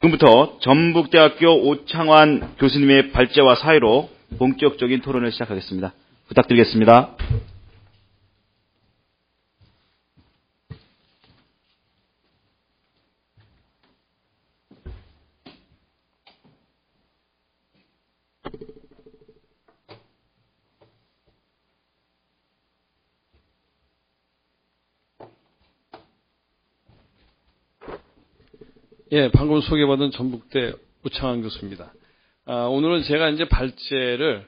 지금부터 전북대학교 오창환 교수님의 발제와 사회로 본격적인 토론을 시작하겠습니다. 부탁드리겠습니다. 예, 방금 소개받은 전북대 오창환 교수입니다. 오늘은 제가 이제 발제를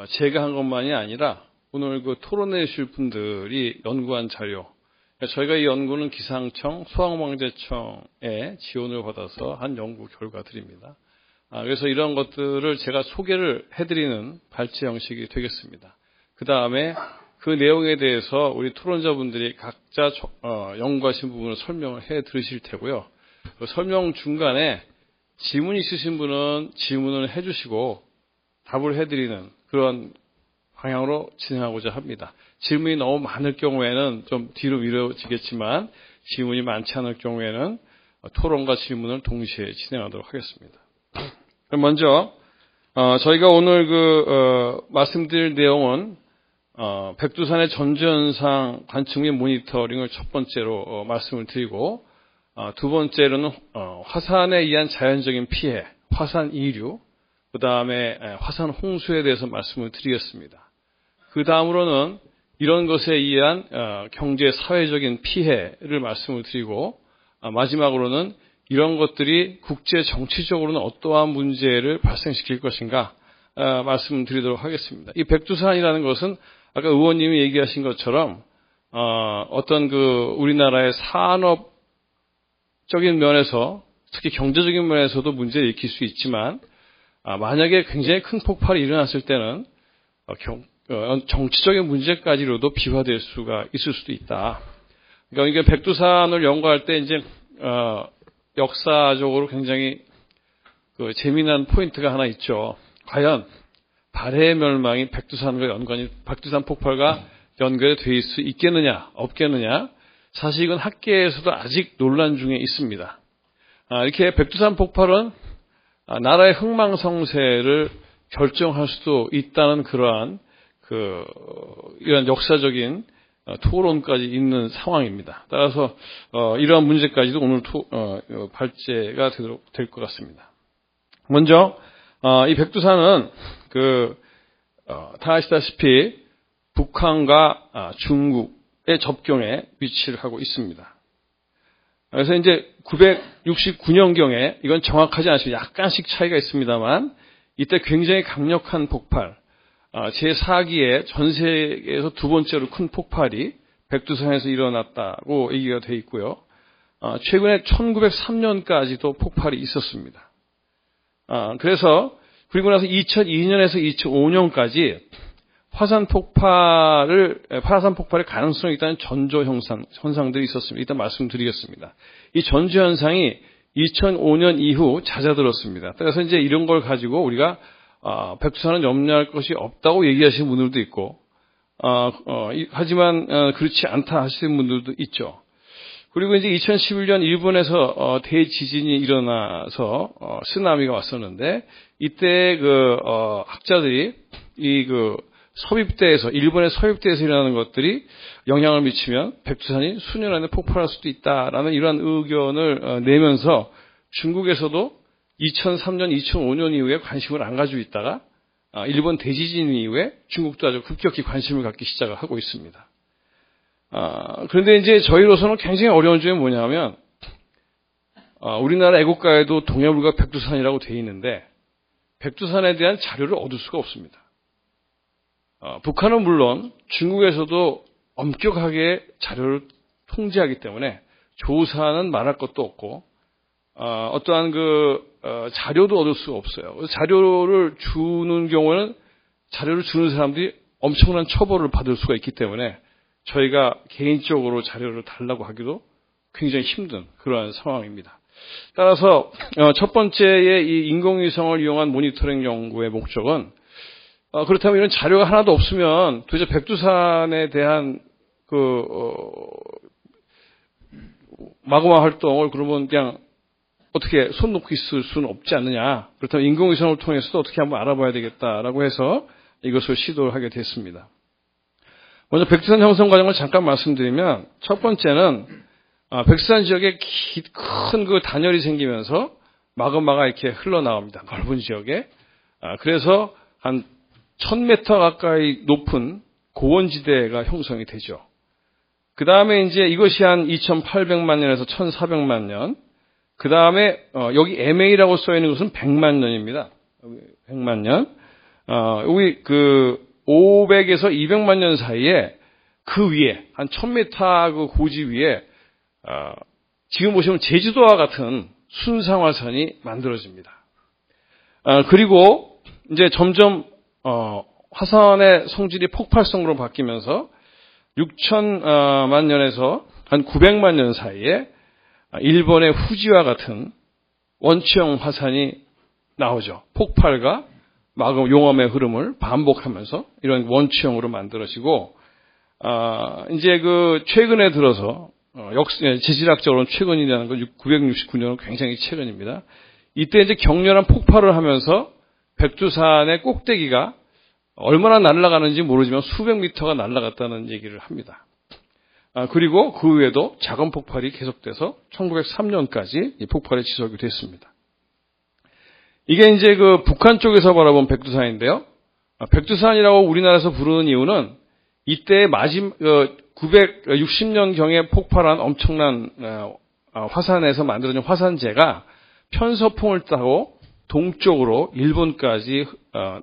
제가 한 것만이 아니라 오늘 그 토론해 주실 분들이 연구한 자료, 저희가 이 연구는 기상청, 소방방재청의 지원을 받아서 한 연구 결과들입니다. 그래서 이런 것들을 제가 소개를 해드리는 발제 형식이 되겠습니다. 그 다음에 그 내용에 대해서 우리 토론자분들이 각자 연구하신 부분을 설명을 해 들으실 테고요. 그 설명 중간에 질문 있으신 분은 질문을 해주시고 답을 해드리는 그런 방향으로 진행하고자 합니다. 질문이 너무 많을 경우에는 좀 뒤로 미뤄지겠지만 질문이 많지 않을 경우에는 토론과 질문을 동시에 진행하도록 하겠습니다. 그럼 먼저 저희가 오늘 말씀드릴 내용은 백두산의 전조현상 관측 및 모니터링을 첫 번째로 말씀을 드리고 두 번째로는 화산에 의한 자연적인 피해, 화산 이류, 그 다음에 화산 홍수에 대해서 말씀을 드리겠습니다. 그 다음으로는 이런 것에 의한 경제 사회적인 피해를 말씀을 드리고 마지막으로는 이런 것들이 국제 정치적으로는 어떠한 문제를 발생시킬 것인가 말씀을 드리도록 하겠습니다. 이 백두산이라는 것은 아까 의원님이 얘기하신 것처럼 어떤 우리나라의 산업 적인 면에서 특히 경제적인 면에서도 문제를 일으킬 수 있지만 만약에 굉장히 큰 폭발이 일어났을 때는 정치적인 문제까지로도 비화될 수가 있을 수도 있다. 그러니까 백두산을 연구할 때 이제 역사적으로 굉장히 재미난 포인트가 하나 있죠. 과연 발해의 멸망이 백두산 폭발과 연결이 될 수 있겠느냐, 없겠느냐? 사실 이건 학계에서도 아직 논란 중에 있습니다. 이렇게 백두산 폭발은 나라의 흥망성쇠를 결정할 수도 있다는 그러한 이런 역사적인 토론까지 있는 상황입니다. 따라서 이러한 문제까지도 오늘 발제가 될 것 같습니다. 먼저 이 백두산은 다 아시다시피 북한과 중국 의 접경에 위치를 하고 있습니다. 그래서 이제 969년경에 이건 정확하지 않습니다. 약간씩 차이가 있습니다만 이때 굉장히 강력한 폭발, 제4기에 전 세계에서 두 번째로 큰 폭발이 백두산에서 일어났다고 얘기가 되어 있고요. 최근에 1903년까지도 폭발이 있었습니다. 그래서 그리고 나서 2002년에서 2005년까지 화산 폭발의 가능성이 있다는 전조 현상들이 있었습니다. 일단 말씀드리겠습니다. 이 전조 현상이 2005년 이후 잦아들었습니다. 그래서 이제 이런 걸 가지고 우리가 백두산은 염려할 것이 없다고 얘기하시는 분들도 있고, 하지만 그렇지 않다 하시는 분들도 있죠. 그리고 이제 2011년 일본에서 대지진이 일어나서 쓰나미가 왔었는데 이때 학자들이 일본의 서입대에서 일어나는 것들이 영향을 미치면 백두산이 수년 안에 폭발할 수도 있다라는 이러한 의견을 내면서 중국에서도 2003년, 2005년 이후에 관심을 안 가지고 있다가 일본 대지진 이후에 중국도 아주 급격히 관심을 갖기 시작을 하고 있습니다. 그런데 이제 저희로서는 굉장히 어려운 점이 뭐냐면 우리나라 애국가에도 동해불과 백두산이라고 되어 있는데 백두산에 대한 자료를 얻을 수가 없습니다. 북한은 물론 중국에서도 엄격하게 자료를 통제하기 때문에 조사는 말할 것도 없고 어떠한 자료도 얻을 수가 없어요. 그래서 자료를 주는 경우는 자료를 주는 사람들이 엄청난 처벌을 받을 수가 있기 때문에 저희가 개인적으로 자료를 달라고 하기도 굉장히 힘든 그러한 상황입니다. 따라서 첫 번째의 이 인공위성을 이용한 모니터링 연구의 목적은 그렇다면 이런 자료가 하나도 없으면 도대체 백두산에 대한 마그마 활동을 그러면 그냥 어떻게 손 놓고 있을 수는 없지 않느냐. 그렇다면 인공위성을 통해서도 어떻게 한번 알아봐야 되겠다라고 해서 이것을 시도를 하게 됐습니다. 먼저 백두산 형성 과정을 잠깐 말씀드리면 첫 번째는 백두산 지역에 큰 그 단열이 생기면서 마그마가 이렇게 흘러나옵니다. 넓은 지역에. 그래서 한 1000m 가까이 높은 고원지대가 형성이 되죠. 그 다음에 이제 이것이 한 2800만 년에서 1400만 년. 그 다음에 여기 MA라고 써 있는 것은 100만 년입니다. 100만 년. 여기 그 500에서 200만 년 사이에 그 위에 한 1000m 그 고지 위에 지금 보시면 제주도와 같은 순상화산이 만들어집니다. 그리고 이제 점점 화산의 성질이 폭발성으로 바뀌면서 6천만 년에서 한 900만 년 사이에 일본의 후지와 같은 원추형 화산이 나오죠. 폭발과 마그마 용암의 흐름을 반복하면서 이런 원추형으로 만들어지고 이제 그 최근에 들어서 지질학적으로는 최근이라는 건 969년은 굉장히 최근입니다. 이때 이제 격렬한 폭발을 하면서 백두산의 꼭대기가 얼마나 날아가는지 모르지만 수백 미터가 날아갔다는 얘기를 합니다. 그리고 그 후에도 작은 폭발이 계속돼서 1903년까지 이 폭발이 지속이 됐습니다. 이게 이제 그 북한 쪽에서 바라본 백두산인데요. 백두산이라고 우리나라에서 부르는 이유는 이때 960년경에 폭발한 엄청난 화산에서 만들어진 화산재가 편서풍을 타고 동쪽으로 일본까지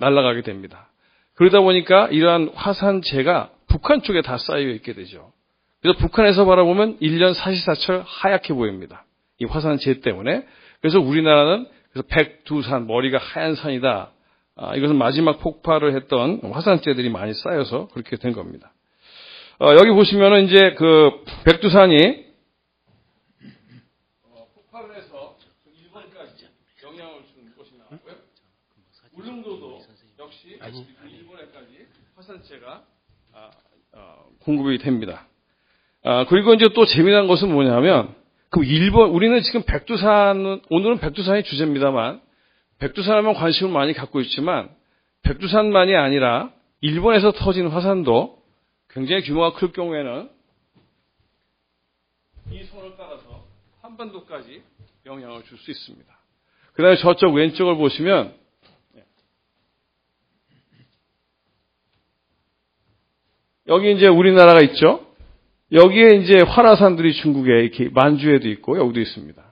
날아가게 됩니다. 그러다 보니까 이러한 화산재가 북한 쪽에 다 쌓여 있게 되죠. 그래서 북한에서 바라보면 1년 사시사철 하얗게 보입니다. 이 화산재 때문에. 그래서 우리나라는 그래서 백두산, 머리가 하얀 산이다. 이것은 마지막 폭발을 했던 화산재들이 많이 쌓여서 그렇게 된 겁니다. 여기 보시면은 이제 그 백두산이 폭발을 해서 일본까지 영향을 준 것이 나왔고요. 울릉도도 역시 일본에까지 화산재가 공급이 됩니다. 그리고 이제 또 재미난 것은 뭐냐면 그 우리는 지금 오늘은 백두산이 주제입니다만 백두산하면 관심을 많이 갖고 있지만 백두산만이 아니라 일본에서 터진 화산도 굉장히 규모가 클 경우에는 이 선을 따라서 한반도까지 영향을 줄 수 있습니다. 그 다음에 저쪽 왼쪽을 보시면 여기 이제 우리나라가 있죠. 여기에 이제 활화산들이 중국에 이렇게 만주에도 있고 여기도 있습니다.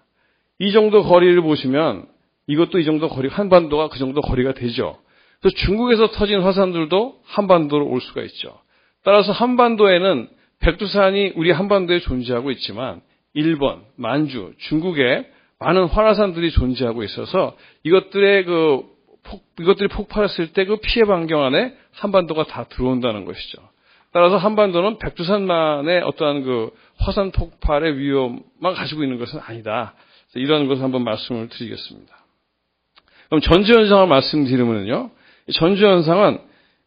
이 정도 거리를 보시면 이것도 이 정도 거리, 한반도가 그 정도 거리가 되죠. 그래서 중국에서 터진 화산들도 한반도로 올 수가 있죠. 따라서 한반도에는 백두산이 우리 한반도에 존재하고 있지만 일본, 만주, 중국에 많은 활화산들이 존재하고 있어서 이것들이 폭발했을 때 그 피해 반경 안에 한반도가 다 들어온다는 것이죠. 따라서 한반도는 백두산만의 어떠한 그 화산 폭발의 위험만 가지고 있는 것은 아니다. 이런 것을 한번 말씀을 드리겠습니다. 그럼 전주현상을 말씀드리면요. 전주현상은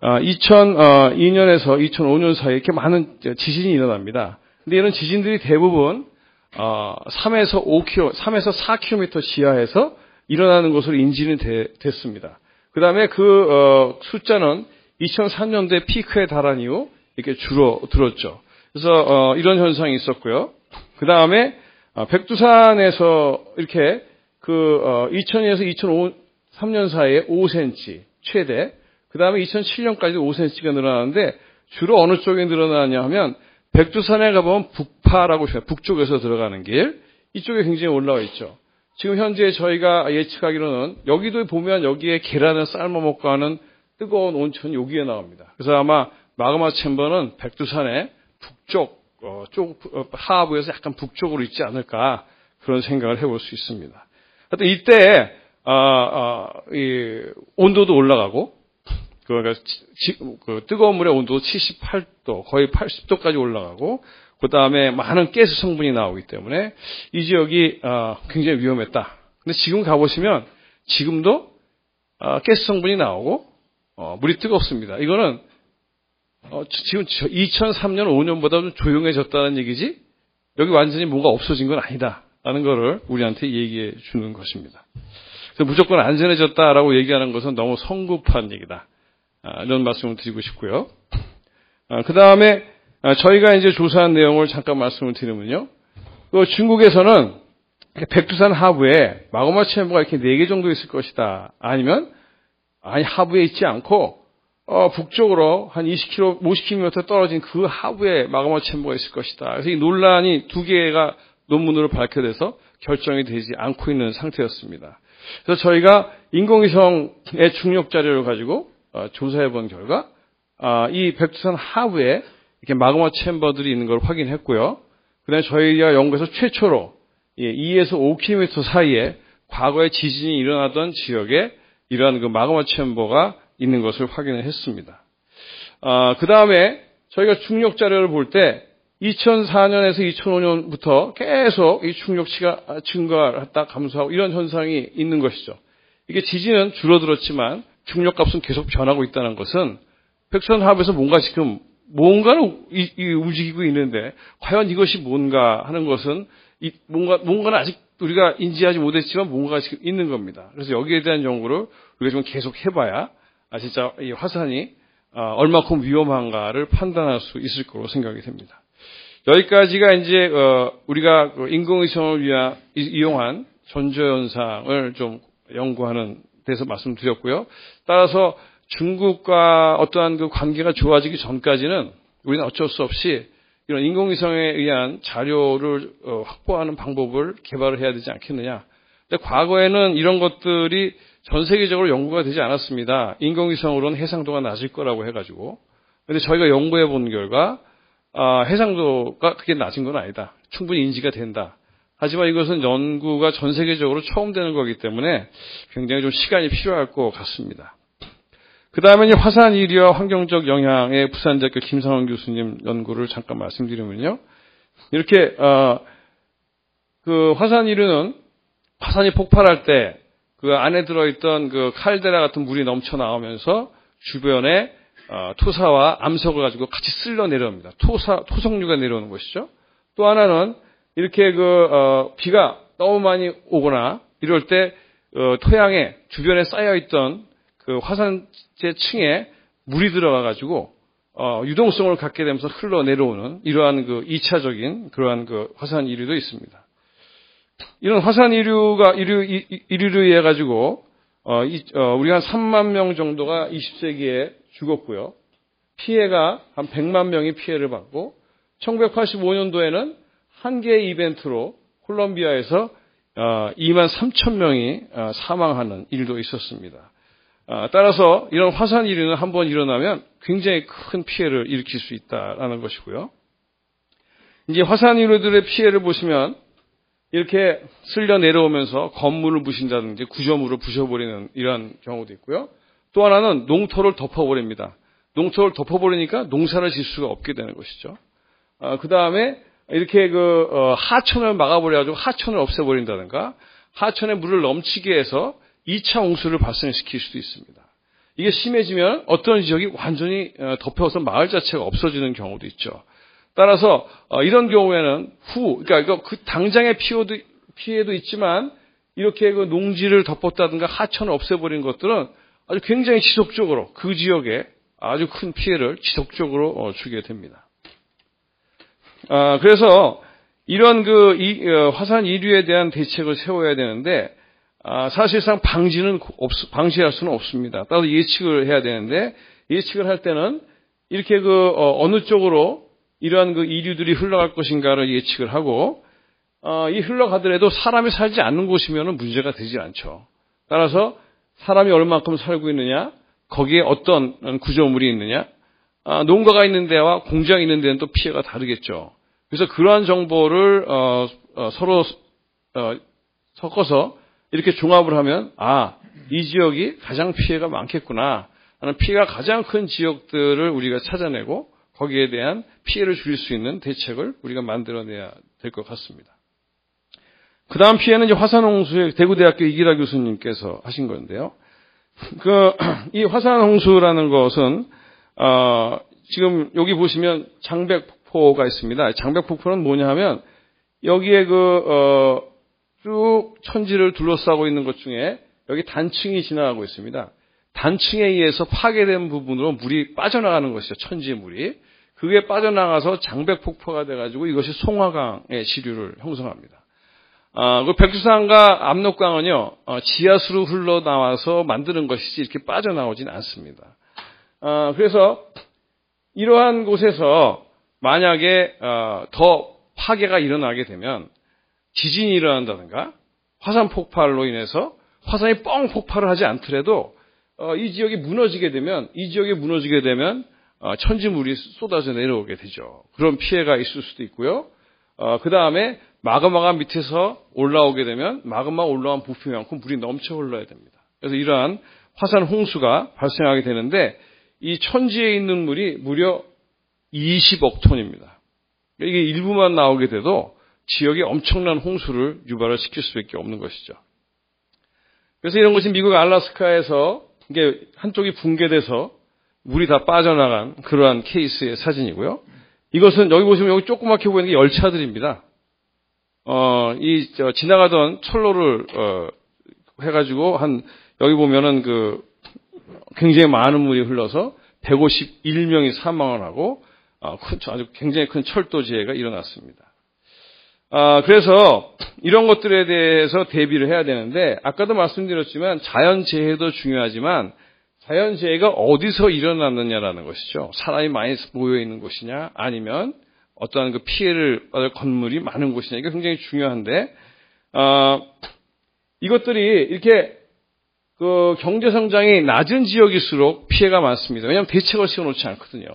2002년에서 2005년 사이에 이렇게 많은 지진이 일어납니다. 근데 이런 지진들이 대부분 3에서 4km 지하에서 일어나는 것으로 인지는 됐습니다. 그 다음에 그 숫자는 2003년도에 피크에 달한 이후 이렇게 줄어들었죠. 그래서 이런 현상이 있었고요. 그 다음에 백두산에서 이렇게 2000년에서 2003년 사이에 5cm 최대. 그 다음에 2007년까지 5cm가 늘어나는데 주로 어느 쪽에 늘어나냐 하면 백두산에 가보면 북파라고 해요. 북쪽에서 들어가는 길. 이쪽에 굉장히 올라와 있죠. 지금 현재 저희가 예측하기로는 여기도 보면 여기에 계란을 삶아 먹고 하는 뜨거운 온천이 여기에 나옵니다. 그래서 아마 마그마 챔버는 백두산의 북쪽, 하부에서 약간 북쪽으로 있지 않을까 그런 생각을 해볼 수 있습니다. 하여튼 이때 이 온도도 올라가고 그러니까 그 뜨거운 물의 온도도 78도, 거의 80도까지 올라가고 그 다음에 많은 가스 성분이 나오기 때문에 이 지역이 굉장히 위험했다. 근데 지금 가보시면 지금도 가스 성분이 나오고 물이 뜨겁습니다. 이거는 지금 2003년, 5년보다 좀 조용해졌다는 얘기지 여기 완전히 뭐가 없어진 건 아니다. 라는 거를 우리한테 얘기해 주는 것입니다. 그래서 무조건 안전해졌다라고 얘기하는 것은 너무 성급한 얘기다. 이런 말씀을 드리고 싶고요. 그 다음에 저희가 이제 조사한 내용을 잠깐 말씀을 드리면요. 중국에서는 백두산 하부에 마그마 챔버가 이렇게 4개 정도 있을 것이다. 아니면 하부에 있지 않고 북쪽으로 한 20km, 50km 떨어진 그 하부에 마그마 챔버가 있을 것이다. 그래서 이 논란이 2개가 논문으로 밝혀져서 결정이 되지 않고 있는 상태였습니다. 그래서 저희가 인공위성의 중력 자료를 가지고 조사해 본 결과 이 백두산 하부에 이렇게 마그마 챔버들이 있는 걸 확인했고요. 그다음에 저희가 연구에서 최초로 2에서 5km 사이에 과거에 지진이 일어나던 지역에 이러한 그 마그마 챔버가 있는 것을 확인을 했습니다. 그 다음에 저희가 중력 자료를 볼 때 2004년에서 2005년부터 계속 이 중력치가 증가했다 감소하고 이런 현상이 있는 것이죠. 이게 지진은 줄어들었지만 중력값은 계속 변하고 있다는 것은 백두산 하부에서 뭔가를 움직이고 있는데 과연 이것이 뭔가 하는 것은 뭔가는 아직 우리가 인지하지 못했지만 뭔가가 지금 있는 겁니다. 그래서 여기에 대한 연구를 우리가 좀 계속 해봐야 진짜 이 화산이 얼마큼 위험한가를 판단할 수 있을 거로 생각이 됩니다. 여기까지가 이제 우리가 인공위성을 이용한 전조현상을 좀 연구하는 데서 말씀드렸고요. 따라서 중국과 어떠한 그 관계가 좋아지기 전까지는 우리는 어쩔 수 없이 이런 인공위성에 의한 자료를 확보하는 방법을 개발을 해야 되지 않겠느냐. 근데 과거에는 이런 것들이 전 세계적으로 연구가 되지 않았습니다. 인공위성으로는 해상도가 낮을 거라고 해가지고. 근데 저희가 연구해 본 결과 해상도가 그렇게 낮은 건 아니다. 충분히 인지가 된다. 하지만 이것은 연구가 전 세계적으로 처음 되는 거기 때문에 굉장히 좀 시간이 필요할 것 같습니다. 그 다음에 화산 이류와 환경적 영향의 부산대학교 김상원 교수님 연구를 잠깐 말씀드리면요. 이렇게 그 화산 이류는 화산이 폭발할 때 그 안에 들어있던 그 칼데라 같은 물이 넘쳐 나오면서 주변에 토사와 암석을 가지고 같이 쓸려 내려옵니다. 토성류가 내려오는 것이죠. 또 하나는 이렇게 비가 너무 많이 오거나 이럴 때 토양에 주변에 쌓여있던 그 화산재 층에 물이 들어가가지고 유동성을 갖게 되면서 흘러내려오는 이러한 그 2차적인 그러한 그 화산 이류도 있습니다. 이런 화산 이류로 인해 가지고 우리가 한 3만 명 정도가 20세기에 죽었고요. 피해가 한 100만 명이 피해를 받고 1985년도에는 한 개의 이벤트로 콜롬비아에서 2만 3천 명이 사망하는 일도 있었습니다. 따라서 이런 화산 이류는 한번 일어나면 굉장히 큰 피해를 일으킬 수 있다라는 것이고요. 이제 화산 이류들의 피해를 보시면 이렇게 쓸려 내려오면서 건물을 부신다든지 구조물을 부셔버리는 이러한 경우도 있고요. 또 하나는 농토를 덮어버립니다. 농토를 덮어버리니까 농사를 질 수가 없게 되는 것이죠. 그 다음에 이렇게 하천을 막아버려가지고 하천을 없애버린다든가 하천에 물을 넘치게 해서 2차 홍수를 발생시킬 수도 있습니다. 이게 심해지면 어떤 지역이 완전히 덮여서 마을 자체가 없어지는 경우도 있죠. 따라서 이런 경우에는 그러니까 그 당장의 피해도 있지만 이렇게 그 농지를 덮었다든가 하천을 없애버린 것들은 아주 굉장히 지속적으로 그 지역에 아주 큰 피해를 지속적으로 주게 됩니다. 그래서 이런 화산 이류에 대한 대책을 세워야 되는데 사실상 방지할 수는 없습니다. 따라서 예측을 해야 되는데 예측을 할 때는 이렇게 어느 쪽으로 이러한 이류들이 흘러갈 것인가를 예측을 하고 이 흘러가더라도 사람이 살지 않는 곳이면 문제가 되지 않죠. 따라서 사람이 얼만큼 살고 있느냐, 거기에 어떤 구조물이 있느냐, 농가가 있는 데와 공장이 있는 데는 또 피해가 다르겠죠. 그래서 그러한 정보를 서로 섞어서 이렇게 종합을 하면 이 지역이 가장 피해가 많겠구나 하는 피해가 가장 큰 지역들을 우리가 찾아내고 거기에 대한 피해를 줄일 수 있는 대책을 우리가 만들어내야 될 것 같습니다. 그 다음 피해는 이제 화산홍수의 대구대학교 이기라 교수님께서 하신 건데요. 이 화산홍수라는 것은, 지금 여기 보시면 장백폭포가 있습니다. 장백폭포는 뭐냐 하면, 여기에 쭉 천지를 둘러싸고 있는 것 중에 여기 단층이 지나가고 있습니다. 단층에 의해서 파괴된 부분으로 물이 빠져나가는 것이죠. 천지의 물이. 그게 빠져나가서 장백 폭포가 돼가지고 이것이 송화강의 시류를 형성합니다. 그 백두산과 압록강은요, 지하수로 흘러나와서 만드는 것이지 이렇게 빠져나오진 않습니다. 그래서 이러한 곳에서 만약에 더 파괴가 일어나게 되면 지진이 일어난다든가 화산 폭발로 인해서 화산이 뻥 폭발을 하지 않더라도 이 지역이 무너지게 되면 천지물이 쏟아져 내려오게 되죠. 그런 피해가 있을 수도 있고요. 그 다음에 마그마가 밑에서 올라오게 되면 마그마 올라온 부피만큼 물이 넘쳐 흘러야 됩니다. 그래서 이러한 화산 홍수가 발생하게 되는데 이 천지에 있는 물이 무려 20억 톤입니다. 이게 일부만 나오게 돼도 지역에 엄청난 홍수를 유발을 시킬 수밖에 없는 것이죠. 그래서 이런 것이 미국 알래스카에서 이게 한쪽이 붕괴돼서 물이 다 빠져나간 그러한 케이스의 사진이고요. 이것은 여기 보시면 여기 조그맣게 보이는 게 열차들입니다. 지나가던 철로를 해가지고 여기 보면은 굉장히 많은 물이 흘러서 151명이 사망을 하고 아주 굉장히 큰 철도지해가 일어났습니다. 그래서 이런 것들에 대해서 대비를 해야 되는데 아까도 말씀드렸지만 자연재해도 중요하지만 자연재해가 어디서 일어났느냐라는 것이죠. 사람이 많이 모여있는 곳이냐 아니면 어떠한 그 피해를 받을 건물이 많은 곳이냐 이게 굉장히 중요한데 이것들이 이렇게 그 경제성장이 낮은 지역일수록 피해가 많습니다. 왜냐하면 대책을 세워놓지 않거든요.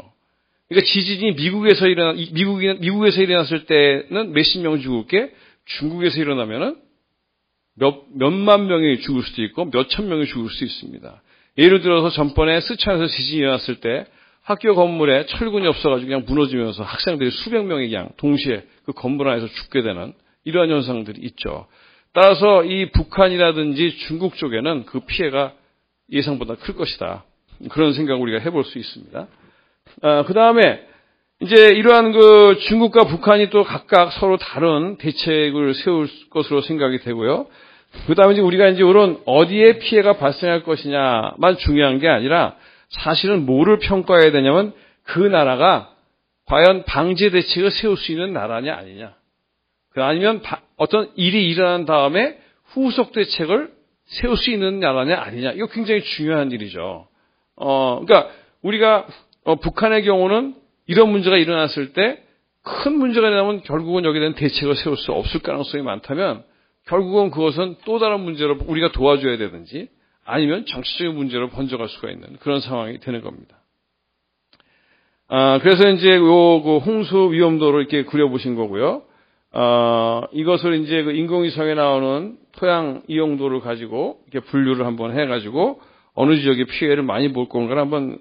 그러니까 지진이 미국에서 일어났을 때는 몇십 명 죽을 게 중국에서 일어나면은 몇만 명이 죽을 수도 있고 몇천 명이 죽을 수 있습니다. 예를 들어서 전번에 스촨에서 지진이 일어났을 때 학교 건물에 철근이 없어가지고 그냥 무너지면서 학생들이 수백 명이 그냥 동시에 그 건물 안에서 죽게 되는 이러한 현상들이 있죠. 따라서 이 북한이라든지 중국 쪽에는 그 피해가 예상보다 클 것이다. 그런 생각을 우리가 해볼 수 있습니다. 그 다음에 이제 이러한 그 중국과 북한이 또 각각 서로 다른 대책을 세울 것으로 생각이 되고요. 그 다음에 이제 우리가 이제 이런 어디에 피해가 발생할 것이냐만 중요한 게 아니라 사실은 뭐를 평가해야 되냐면 그 나라가 과연 방제 대책을 세울 수 있는 나라냐 아니냐. 아니면 어떤 일이 일어난 다음에 후속 대책을 세울 수 있는 나라냐 아니냐. 이거 굉장히 중요한 일이죠. 그러니까 우리가 북한의 경우는 이런 문제가 일어났을 때 큰 문제가 일어나면 결국은 여기에 대한 대책을 세울 수 없을 가능성이 많다면 결국은 그것은 또 다른 문제로 우리가 도와줘야 되든지 아니면 정치적인 문제로 번져갈 수가 있는 그런 상황이 되는 겁니다. 그래서 이제 그 홍수 위험도를 이렇게 그려보신 거고요. 이것을 이제 그 인공위성에 나오는 토양 이용도를 가지고 이렇게 분류를 한번 해가지고 어느 지역에 피해를 많이 볼 건가를 한번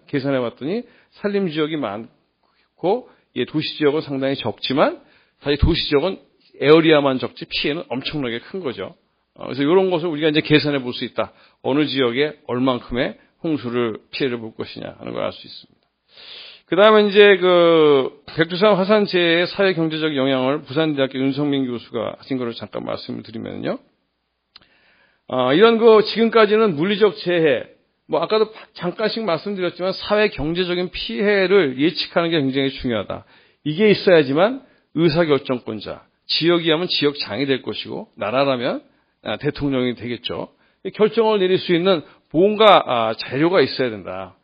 계산해 봤더니 산림 지역이 많고 도시 지역은 상당히 적지만 사실 도시 지역은 에어리아만 적지 피해는 엄청나게 큰 거죠. 그래서 이런 것을 우리가 이제 계산해 볼 수 있다. 어느 지역에 얼만큼의 피해를 볼 것이냐 하는 걸 알 수 있습니다. 그 다음에 이제 그 백두산 화산재해의 사회 경제적 영향을 부산대학교 윤성민 교수가 하신 거를 잠깐 말씀을 드리면요. 이런 지금까지는 물리적 재해, 아까도 잠깐씩 말씀드렸지만 사회 경제적인 피해를 예측하는 게 굉장히 중요하다. 이게 있어야지만 의사결정권자, 지역이 하면 지역장이 될 것이고, 나라라면 대통령이 되겠죠. 결정을 내릴 수 있는 뭔가 자료가 있어야 된다.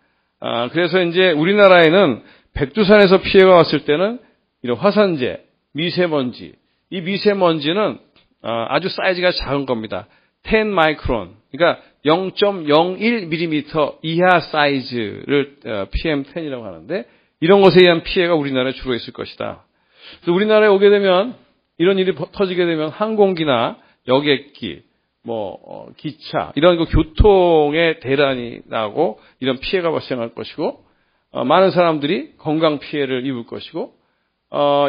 그래서 이제 우리나라에는 백두산에서 피해가 왔을 때는 이런 화산재, 미세먼지, 이 미세먼지는 아주 사이즈가 작은 겁니다. 10 마이크론, 그러니까 0.01mm 이하 사이즈를 PM10이라고 하는데 이런 것에 의한 피해가 우리나라에 주로 있을 것이다. 그래서 우리나라에 오게 되면 이런 일이 터지게 되면 항공기나 여객기, 기차 이런 교통의 대란이 나고 이런 피해가 발생할 것이고 많은 사람들이 건강 피해를 입을 것이고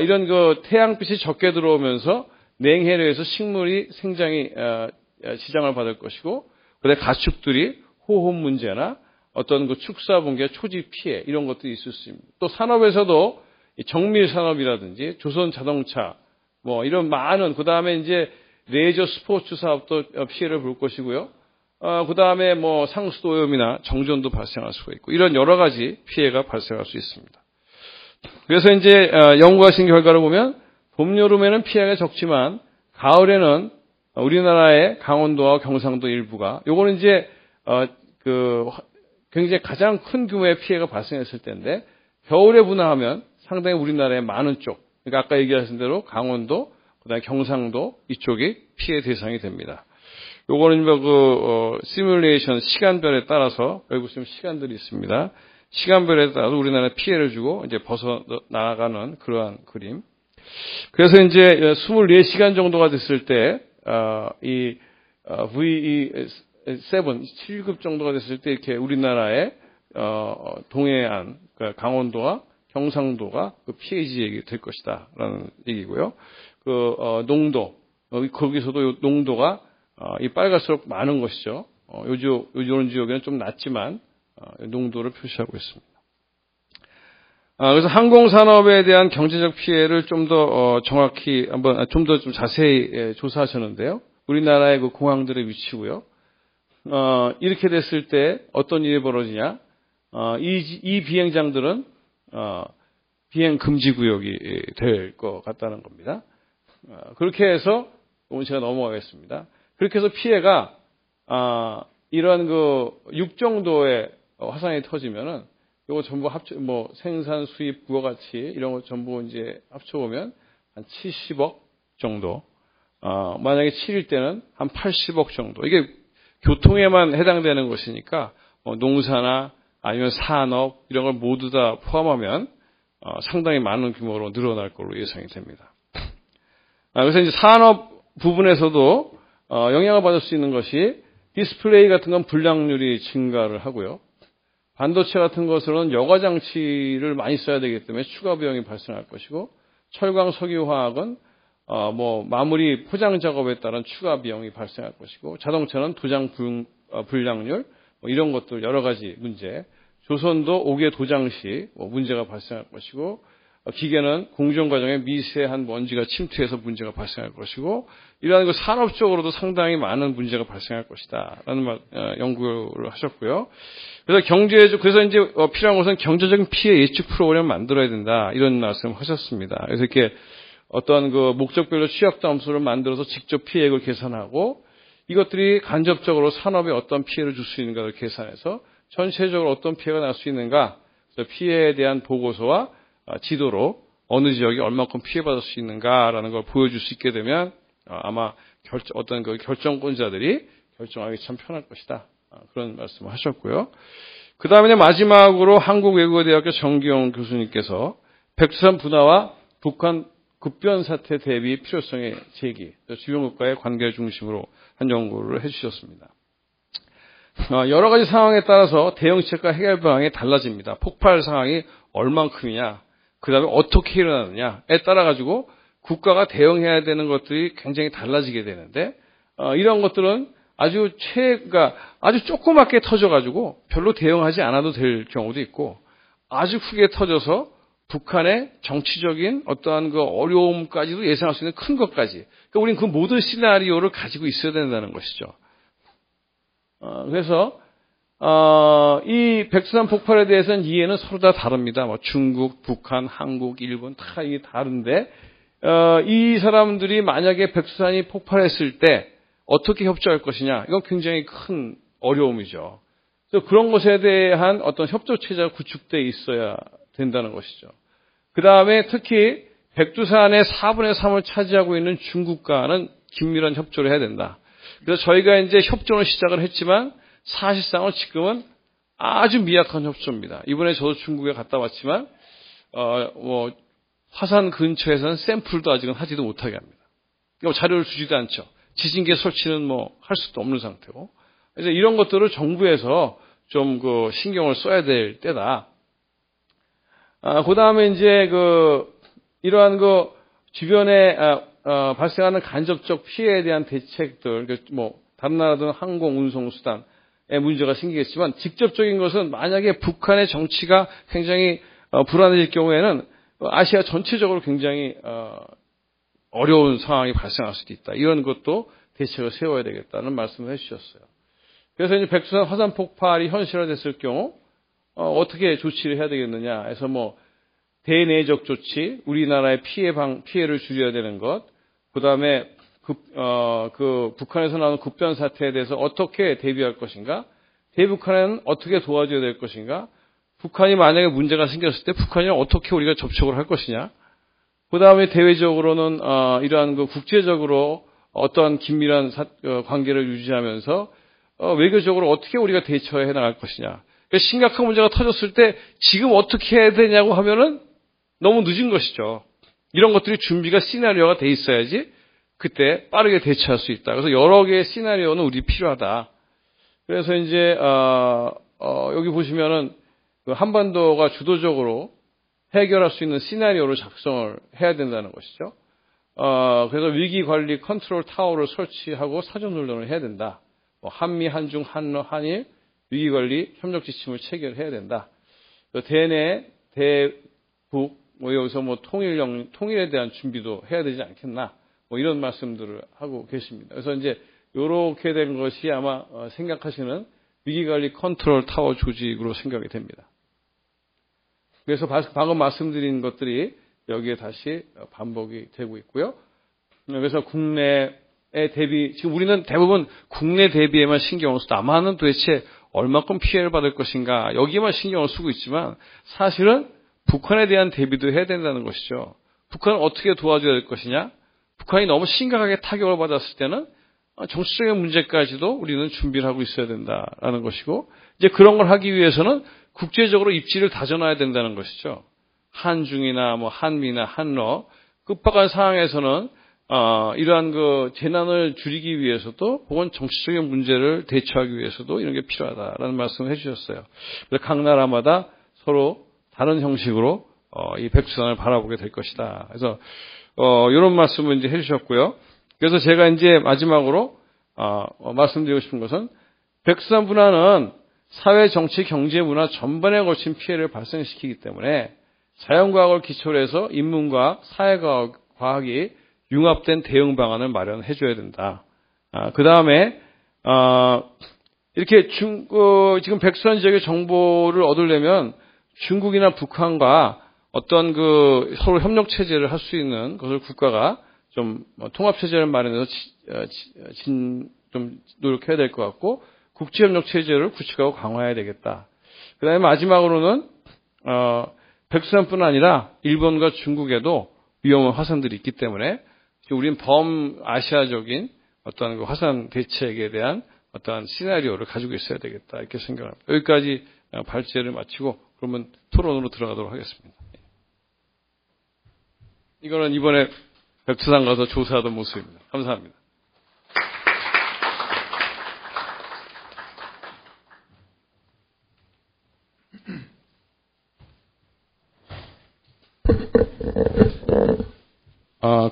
이런 태양빛이 적게 들어오면서 냉해로 해서 식물이 생장이 지장을 받을 것이고 그다음에 가축들이 호흡 문제나 어떤 축사 붕괴, 초지 피해 이런 것들이 있을 수 있습니다. 또 산업에서도 정밀 산업이라든지 조선 자동차 이런 많은 그다음에 이제 레저 스포츠 사업도 피해를 볼 것이고요. 그 다음에 뭐 상수도 오염이나 정전도 발생할 수가 있고 이런 여러 가지 피해가 발생할 수 있습니다. 그래서 이제 연구하신 결과를 보면 봄, 여름에는 피해가 적지만 가을에는 우리나라의 강원도와 경상도 일부가 요거는 이제 굉장히 가장 큰 규모의 피해가 발생했을 때인데 겨울에 분화하면 상당히 우리나라의 많은 쪽, 그러니까 아까 얘기하신 대로 강원도, 그다음에 경상도 이쪽이 피해 대상이 됩니다. 요거는 시뮬레이션 시간별에 따라서 여기 보시면 시간들이 있습니다. 시간별에 따라서 우리나라에 피해를 주고 이제 벗어 나가는 그러한 그림. 그래서 이제 24시간 정도가 됐을 때 이 VE7 7급 정도가 됐을 때 이렇게 우리나라의 동해안 그러니까 강원도와 경상도가 그 피해 지역이 될 것이다라는 얘기고요. 농도 거기서도 농도가 이 빨갈수록 많은 것이죠. 요런 지역에는 좀 낮지만 농도를 표시하고 있습니다. 그래서 항공산업에 대한 경제적 피해를 좀 더 정확히 한번 좀 더 자세히 조사하셨는데요. 우리나라의 그 공항들의 위치고요. 이렇게 됐을 때 어떤 일이 벌어지냐? 이 비행장들은 비행 금지 구역이 될 것 같다는 겁니다. 그렇게 해서 오늘 제가 넘어가겠습니다. 그렇게 해서 피해가 이런 6 정도의 화산이 터지면은 이거 전부 뭐 생산, 수입, 부가가치 이런 거 전부 이제 합쳐보면 한 70억 정도. 만약에 7일 때는 한 80억 정도. 이게 교통에만 해당되는 것이니까 농사나 아니면 산업 이런 걸 모두 다 포함하면 상당히 많은 규모로 늘어날 걸로 예상이 됩니다. 그래서 이제 산업 부분에서도 영향을 받을 수 있는 것이 디스플레이 같은 건 불량률이 증가를 하고요. 반도체 같은 것은 여과 장치를 많이 써야 되기 때문에 추가 비용이 발생할 것이고, 철강, 석유화학은 뭐 마무리 포장 작업에 따른 추가 비용이 발생할 것이고, 자동차는 도장 불량률 뭐 이런 것들 여러 가지 문제, 조선도 옥외 도장 시 문제가 발생할 것이고, 기계는 공정 과정에 미세한 먼지가 침투해서 문제가 발생할 것이고, 이러한 그 산업적으로도 상당히 많은 문제가 발생할 것이다라는 연구를 하셨고요. 그래서 이제 필요한 것은 경제적인 피해 예측 프로그램을 만들어야 된다 이런 말씀을 하셨습니다. 그래서 이렇게 어떤 그 목적별로 취약도 함수를 만들어서 직접 피해액을 계산하고 이것들이 간접적으로 산업에 어떤 피해를 줄 수 있는가를 계산해서 전체적으로 어떤 피해가 날 수 있는가, 피해에 대한 보고서와 지도로 어느 지역이 얼마큼 피해받을 수 있는가라는 걸 보여줄 수 있게 되면 아마 어떤 그 결정권자들이 결정하기 참 편할 것이다. 그런 말씀을 하셨고요. 그 다음에 마지막으로 한국외국어대학교 정기용 교수님께서 백두산 분화와 북한 급변 사태 대비 필요성의 제기, 주변국가의 관계를 중심으로 한 연구를 해주셨습니다. 여러 가지 상황에 따라서 대응책과 해결 방향이 달라집니다. 폭발 상황이 얼만큼이냐, 그 다음에 어떻게 일어나느냐에 따라 가지고 국가가 대응해야 되는 것들이 굉장히 달라지게 되는데, 이런 것들은 그러니까 아주 조그맣게 터져가지고 별로 대응하지 않아도 될 경우도 있고, 아주 크게 터져서 북한의 정치적인 어떠한 그 어려움까지도 예상할 수 있는 큰 것까지. 그러니까 우리는 그 모든 시나리오를 가지고 있어야 된다는 것이죠. 그래서 이 백두산 폭발에 대해서는 이해는 서로 다 다릅니다. 뭐 중국, 북한, 한국, 일본 다 이게 다른데, 이 사람들이 만약에 백두산이 폭발했을 때 어떻게 협조할 것이냐, 이건 굉장히 큰 어려움이죠. 그래서 그런 것에 대한 어떤 협조 체제가 구축되어 있어야 된다는 것이죠. 그 다음에 특히 백두산의 4분의 3을 차지하고 있는 중국과는 긴밀한 협조를 해야 된다. 그래서 저희가 이제 협조를 시작을 했지만 사실상은 지금은 아주 미약한 협조입니다. 이번에 저도 중국에 갔다 왔지만 화산 근처에서는 샘플도 아직은 하지도 못하게 합니다. 자료를 주지도 않죠. 지진계 설치는 할 수도 없는 상태고. 그래서 이런 것들을 정부에서 좀 신경을 써야 될 때다. 그 다음에 이제 이러한 주변에 발생하는 간접적 피해에 대한 대책들, 다른 나라들은 항공 운송 수단에 문제가 생기겠지만, 직접적인 것은 만약에 북한의 정치가 굉장히 불안해질 경우에는 아시아 전체적으로 굉장히 어려운 상황이 발생할 수도 있다. 이런 것도 대책을 세워야 되겠다는 말씀을 해주셨어요. 그래서 이제 백두산 화산 폭발이 현실화됐을 경우 어떻게 조치를 해야 되겠느냐 해서 뭐 대내적 조치, 우리나라의 피해를 줄여야 되는 것, 그 다음에 북한에서 나오는 급변 사태에 대해서 어떻게 대비할 것인가, 대북한은 어떻게 도와줘야 될 것인가, 북한이 만약에 문제가 생겼을 때 북한이랑 어떻게 우리가 접촉을 할 것이냐, 그 다음에 대외적으로는 이러한 국제적으로 어떠한 긴밀한 관계를 유지하면서 외교적으로 어떻게 우리가 대처해 나갈 것이냐. 그러니까 심각한 문제가 터졌을 때 지금 어떻게 해야 되냐고 하면은 너무 늦은 것이죠. 이런 것들이 준비가 시나리오가 돼 있어야지 그때 빠르게 대처할 수 있다. 그래서 여러 개의 시나리오는 우리 필요하다. 그래서 이제 여기 보시면은 한반도가 주도적으로 해결할 수 있는 시나리오를 작성을 해야 된다는 것이죠. 그래서 위기관리 컨트롤 타워를 설치하고 사전훈련을 해야 된다. 한미, 한중, 한러, 한일 위기관리 협력 지침을 체결해야 된다. 대내, 대북, 여기서 통일에 대한 준비도 해야 되지 않겠나. 이런 말씀들을 하고 계십니다. 그래서 이제 요렇게 된 것이 아마 생각하시는 위기관리 컨트롤 타워 조직으로 생각이 됩니다. 그래서 방금 말씀드린 것들이 여기에 다시 반복이 되고 있고요. 그래서 국내의 대비, 지금 우리는 대부분 국내 대비에만 신경을 쓰고 남한은 도대체 얼마큼 피해를 받을 것인가 여기에만 신경을 쓰고 있지만 사실은 북한에 대한 대비도 해야 된다는 것이죠. 북한은 어떻게 도와줘야 될 것이냐? 북한이 너무 심각하게 타격을 받았을 때는 정치적인 문제까지도 우리는 준비를 하고 있어야 된다라는 것이고 이제 그런 걸 하기 위해서는 국제적으로 입지를 다져놔야 된다는 것이죠. 한중이나 한미나 한러 급박한 상황에서는 이러한 재난을 줄이기 위해서도 혹은 정치적인 문제를 대처하기 위해서도 이런 게 필요하다라는 말씀을 해주셨어요. 그래서 각 나라마다 서로 다른 형식으로 이 백두산을 바라보게 될 것이다. 그래서 이런 말씀을 이제 해주셨고요. 그래서 제가 이제 마지막으로 말씀드리고 싶은 것은 백두산 분화는 사회, 정치, 경제, 문화 전반에 걸친 피해를 발생시키기 때문에 자연과학을 기초로 해서 인문과학, 사회과학이 융합된 대응 방안을 마련해 줘야 된다. 그 다음에 이렇게 지금 백두산 지역의 정보를 얻으려면 중국이나 북한과 어떤 서로 협력 체제를 할 수 있는 것을 국가가 좀 통합 체제를 마련해서 좀 노력해야 될 것 같고 국제 협력 체제를 구축하고 강화해야 되겠다. 그다음에 마지막으로는 백두산뿐 아니라 일본과 중국에도 위험한 화산들이 있기 때문에 우리는 범아시아적인 어떤 화산 대책에 대한 어떠한 시나리오를 가지고 있어야 되겠다 이렇게 생각합니다. 여기까지 발제를 마치고 그러면 토론으로 들어가도록 하겠습니다. 이거는 이번에 백두산 가서 조사하던 모습입니다. 감사합니다.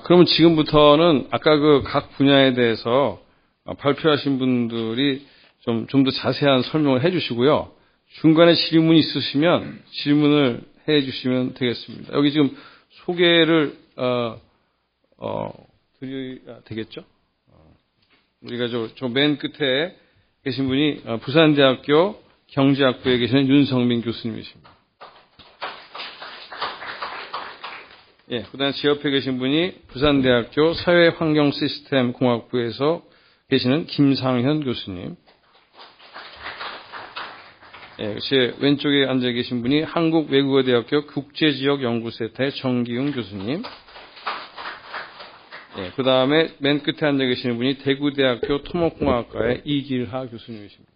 그러면 지금부터는 아까 각 분야에 대해서 발표하신 분들이 좀 더 자세한 설명을 해 주시고요. 중간에 질문이 있으시면 질문을 해 주시면 되겠습니다. 여기 지금 소개를, 드려야 되겠죠? 우리가 저 맨 끝에 계신 분이 부산대학교 경제학부에 계시는 윤성민 교수님이십니다. 예, 그 다음에 제 옆에 계신 분이 부산대학교 사회환경시스템공학부에서 계시는 김상현 교수님. 예, 제 왼쪽에 앉아 계신 분이 한국외국어대학교 국제지역연구센터의 정기웅 교수님. 예, 그 다음에 맨 끝에 앉아 계시는 분이 대구대학교 토목공학과의 이길하 교수님이십니다.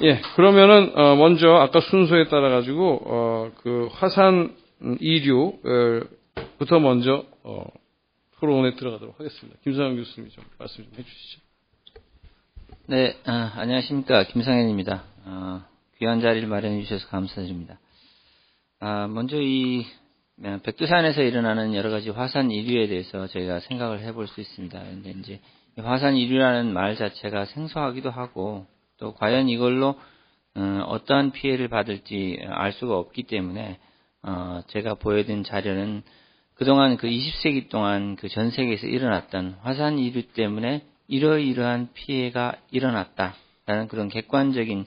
예, 그러면은, 먼저, 아까 순서에 따라가지고, 화산 이류부터 먼저, 토론에 들어가도록 하겠습니다. 김상현 교수님이 좀 말씀 좀 해주시죠. 네, 안녕하십니까. 김상현입니다. 귀한 자리를 마련해 주셔서 감사드립니다. 먼저 백두산에서 일어나는 여러 가지 화산 이류에 대해서 저희가 생각을 해볼 수 있습니다. 근데 이제 화산 이류라는 말 자체가 생소하기도 하고, 또 과연 이걸로 어떠한 피해를 받을지 알 수가 없기 때문에 제가 보여드린 자료는 그동안 그 20세기 동안 그 전 세계에서 일어났던 화산 이류 때문에 이러이러한 피해가 일어났다라는 그런 객관적인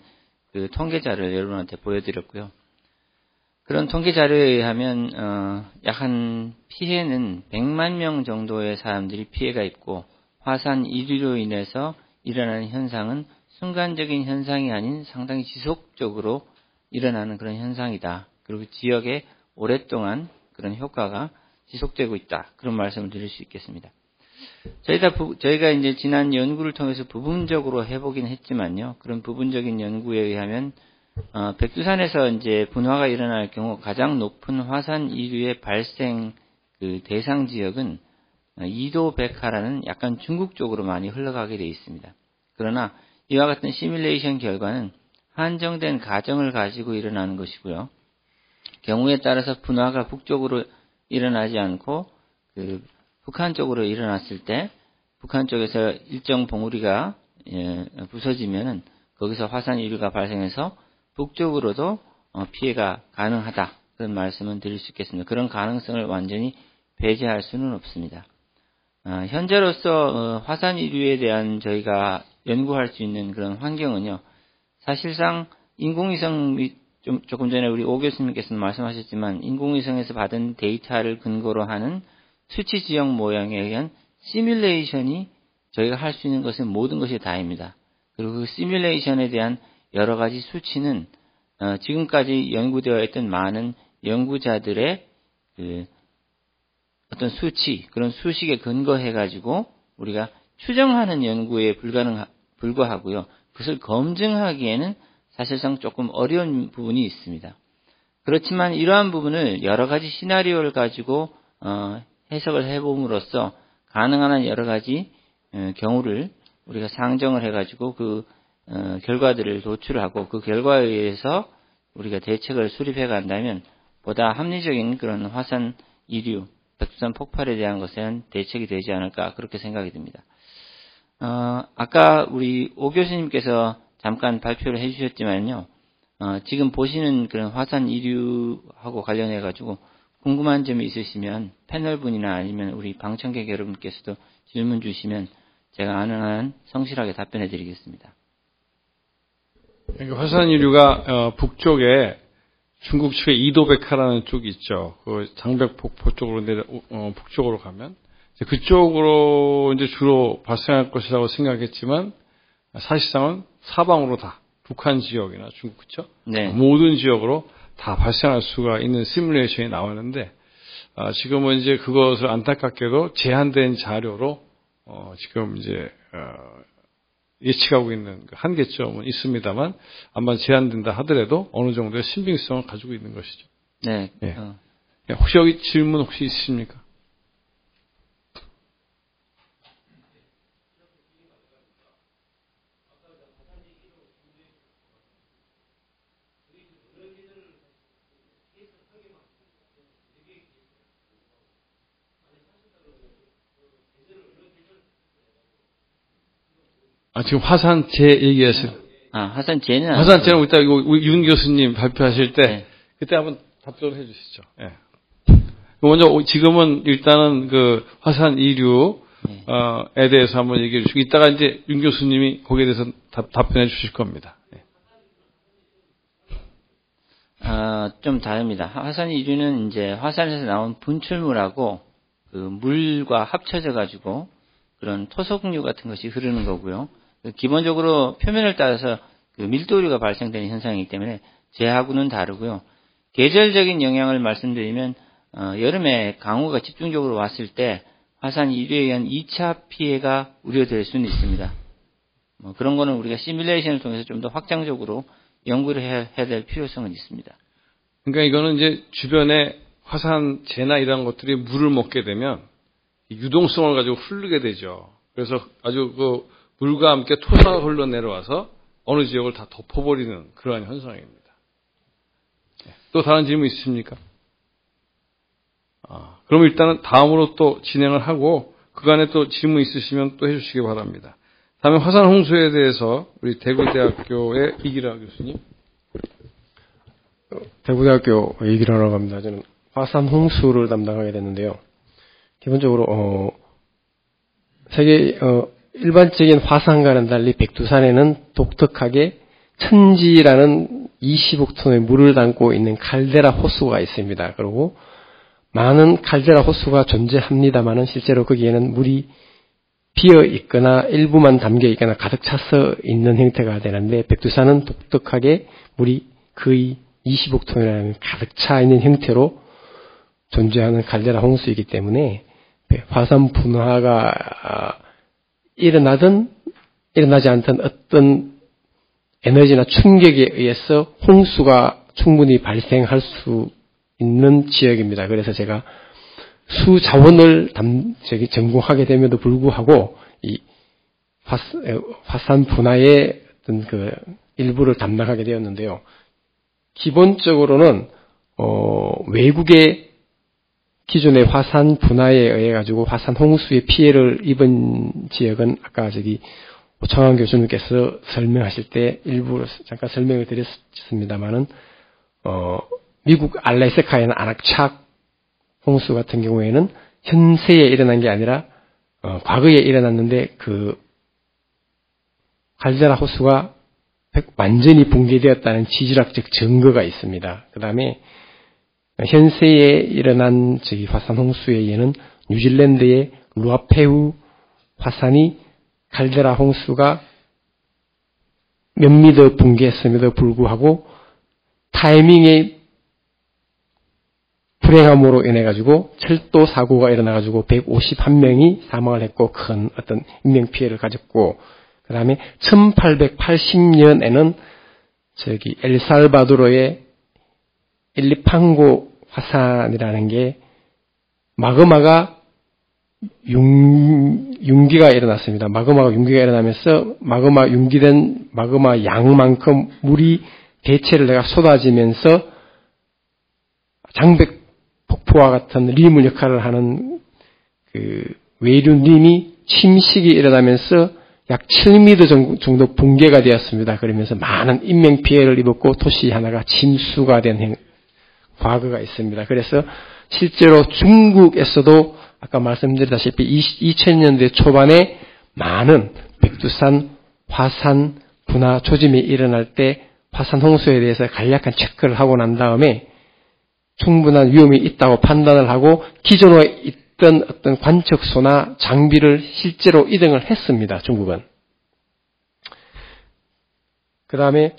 그 통계 자료를 여러분한테 보여드렸고요. 그런 통계 자료에 의하면 약 한 피해는 100만 명 정도의 사람들이 피해가 있고 화산 이류로 인해서 일어나는 현상은 순간적인 현상이 아닌 상당히 지속적으로 일어나는 그런 현상이다. 그리고 지역에 오랫동안 그런 효과가 지속되고 있다. 그런 말씀을 드릴 수 있겠습니다. 저희가 이제 지난 연구를 통해서 부분적으로 해보긴 했지만요. 그런 부분적인 연구에 의하면 백두산에서 이제 분화가 일어날 경우 가장 높은 화산 이류의 발생 그 대상 지역은 이도 백하라는 약간 중국 쪽으로 많이 흘러가게 되어 있습니다. 그러나 이와 같은 시뮬레이션 결과는 한정된 가정을 가지고 일어나는 것이고요. 경우에 따라서 분화가 북쪽으로 일어나지 않고 그 북한 쪽으로 일어났을 때 북한 쪽에서 일정 봉우리가 부서지면은 거기서 화산 이류가 발생해서 북쪽으로도 피해가 가능하다. 그런 말씀은 드릴 수 있겠습니다. 그런 가능성을 완전히 배제할 수는 없습니다. 현재로서 화산 이류에 대한 저희가 연구할 수 있는 그런 환경은요. 사실상 인공위성 조금 전에 우리 오 교수님께서 말씀하셨지만 인공위성에서 받은 데이터를 근거로 하는 수치 지형 모양에 의한 시뮬레이션이 저희가 할 수 있는 것은 모든 것이 다입니다. 그리고 그 시뮬레이션에 대한 여러 가지 수치는 지금까지 연구되어 있던 많은 연구자들의 그 어떤 수치, 그런 수식에 근거해가지고 우리가 추정하는 연구에 불과하고요. 그것을 검증하기에는 사실상 조금 어려운 부분이 있습니다. 그렇지만 이러한 부분을 여러 가지 시나리오를 가지고 해석을 해봄으로써 가능한 한 여러 가지 경우를 우리가 상정을 해가지고 그 결과들을 도출하고 그 결과에 의해서 우리가 대책을 수립해 간다면 보다 합리적인 그런 화산 이류, 백두산 폭발에 대한 것에는 대책이 되지 않을까 그렇게 생각이 듭니다. 아까 우리 오 교수님께서 잠깐 발표를 해주셨지만요. 지금 보시는 그런 화산 이류하고 관련해 가지고 궁금한 점이 있으시면 패널분이나 아니면 우리 방청객 여러분께서도 질문 주시면 제가 아는 한 성실하게 답변해 드리겠습니다. 화산 이류가 북쪽에 중국 측의 이도백화라는 쪽이 있죠. 그 장백폭포 쪽으로 북쪽으로 가면 그쪽으로 이제 주로 발생할 것이라고 생각했지만 사실상은 사방으로 다 북한 지역이나 중국 그렇죠? 네. 모든 지역으로 다 발생할 수가 있는 시뮬레이션이 나왔는데 지금은 이제 그것을 안타깝게도 제한된 자료로 지금 이제 예측하고 있는 한계점은 있습니다만 아마 제한된다 하더라도 어느 정도의 신빙성을 가지고 있는 것이죠. 네. 예. 혹시 여기 질문 혹시 있으십니까? 지금 화산재 얘기하세요. 화산재는 화산재는 이따 윤 교수님 발표하실 때 네. 그때 한번 답변을 해주시죠. 예. 먼저 지금은 일단은 그 화산 이류에 대해서 한번 얘기해 주시고 이따가 이제 윤 교수님이 거기에 대해서 답변해 주실 겁니다. 예. 좀 다릅니다. 화산 이류는 이제 화산에서 나온 분출물하고 그 물과 합쳐져 가지고 그런 토속류 같은 것이 흐르는 거고요. 기본적으로 표면을 따라서 그 밀도류가 발생되는 현상이기 때문에 재하고는 다르고요. 계절적인 영향을 말씀드리면 여름에 강우가 집중적으로 왔을 때 화산 이류에 의한 2차 피해가 우려될 수는 있습니다. 그런 거는 우리가 시뮬레이션을 통해서 좀 더 확장적으로 연구를 해야 될 필요성은 있습니다. 그러니까 이거는 이제 주변에 화산재나 이런 것들이 물을 먹게 되면 유동성을 가지고 흐르게 되죠. 그래서 아주 그 물과 함께 토사가 흘러내려와서 어느 지역을 다 덮어버리는 그러한 현상입니다. 또 다른 질문 있으십니까? 그럼 일단은 다음으로 또 진행을 하고 그간에 또 질문 있으시면 또 해주시기 바랍니다. 다음에 화산 홍수에 대해서 우리 대구대학교의 이기라 교수님. 대구대학교 이기라라고 합니다. 저는 화산 홍수를 담당하게 됐는데요. 기본적으로 세계 일반적인 화산과는 달리 백두산에는 독특하게 천지라는 20억 톤의 물을 담고 있는 칼데라 호수가 있습니다. 그리고 많은 칼데라 호수가 존재합니다만은 실제로 거기에는 물이 비어 있거나 일부만 담겨 있거나 가득 차서 있는 형태가 되는데, 백두산은 독특하게 물이 거의 20억 톤이라는 가득 차 있는 형태로 존재하는 칼데라 홍수이기 때문에 화산 분화가 일어나든 일어나지 않든 어떤 에너지나 충격에 의해서 홍수가 충분히 발생할 수 있는 지역입니다. 그래서 제가 수자원을 전공하게 됨에도 불구하고 이 화산 분화의 어떤 그 일부를 담당하게 되었는데요. 기본적으로는 외국의 기존의 화산 분화에 의해 가지고 화산 홍수의 피해를 입은 지역은 아까 오창환 교수님께서 설명하실 때 일부 잠깐 설명을 드렸습니다만은 미국 알래스카에 있는 아낙착 홍수 같은 경우에는 현세에 일어난 게 아니라 과거에 일어났는데 그 칼데라 호수가 완전히 붕괴되었다는 지질학적 증거가 있습니다. 그 다음에 현세에 일어난 화산 홍수에 의해는 뉴질랜드의 루아페우 화산이 칼데라 홍수가 몇 미터 붕괴했음에도 불구하고 타이밍의 불행함으로 인해 가지고 철도 사고가 일어나 가지고 151명이 사망을 했고 큰 어떤 인명 피해를 가졌고, 그 다음에 1880년에는 엘살바도르의 일리팡고 화산이라는 게 마그마가 융기가 일어났습니다. 마그마가 융기가 일어나면서 마그마 융기된 마그마 양만큼 물이 대체를 내가 쏟아지면서 장백 폭포와 같은 리물 역할을 하는 그 외륜림이 침식이 일어나면서 약 7m 정도 붕괴가 되었습니다. 그러면서 많은 인명 피해를 입었고 도시 하나가 침수가 된 과거가 있습니다. 그래서 실제로 중국에서도 아까 말씀드렸다시피 2000년대 초반에 많은 백두산 화산 분화 조짐이 일어날 때 화산 홍수에 대해서 간략한 체크를 하고 난 다음에 충분한 위험이 있다고 판단을 하고 기존에 있던 어떤 관측소나 장비를 실제로 이동을 했습니다. 중국은. 그 다음에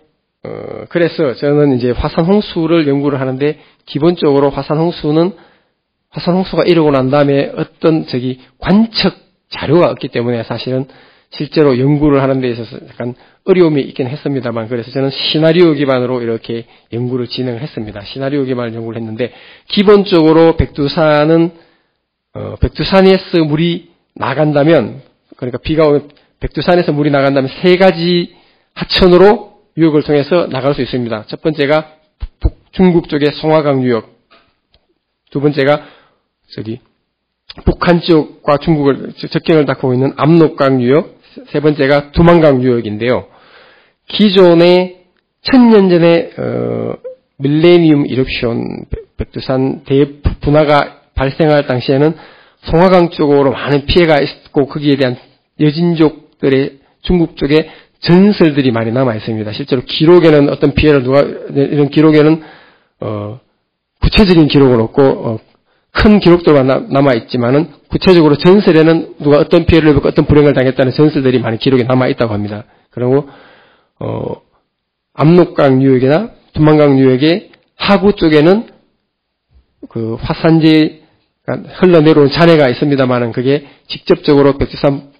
그래서 저는 이제 화산 홍수를 연구를 하는데, 기본적으로 화산 홍수가 이루고 난 다음에 어떤 관측 자료가 없기 때문에 사실은 실제로 연구를 하는 데 있어서 약간 어려움이 있긴 했습니다만, 그래서 저는 시나리오 기반으로 이렇게 연구를 진행을 했습니다. 시나리오 기반을 연구를 했는데, 기본적으로 백두산에서 물이 나간다면, 그러니까 비가 오면 백두산에서 물이 나간다면 세 가지 하천으로 유역을 통해서 나갈 수 있습니다. 첫 번째가 중국 쪽의 송화강 유역, 두 번째가 북한 쪽과 중국을 접경을 닦고 있는 압록강 유역, 세 번째가 두만강 유역인데요. 기존에 1000년 전에 밀레니엄 이럽션 백두산 대분화가 발생할 당시에는 송화강 쪽으로 많은 피해가 있었고, 거기에 대한 여진족들의 중국 쪽에 전설들이 많이 남아 있습니다. 실제로 기록에는 어떤 피해를 이런 기록에는 구체적인 기록은 없고 큰 기록들만 남아 있지만은 구체적으로 전설에는 누가 어떤 피해를 입고 어떤 불행을 당했다는 전설들이 많이 기록에 남아 있다고 합니다. 그리고 압록강 유역이나 두만강 유역의 하구 쪽에는 그 화산재가 흘러내려온 잔해가 있습니다만은 그게 직접적으로 백두산에서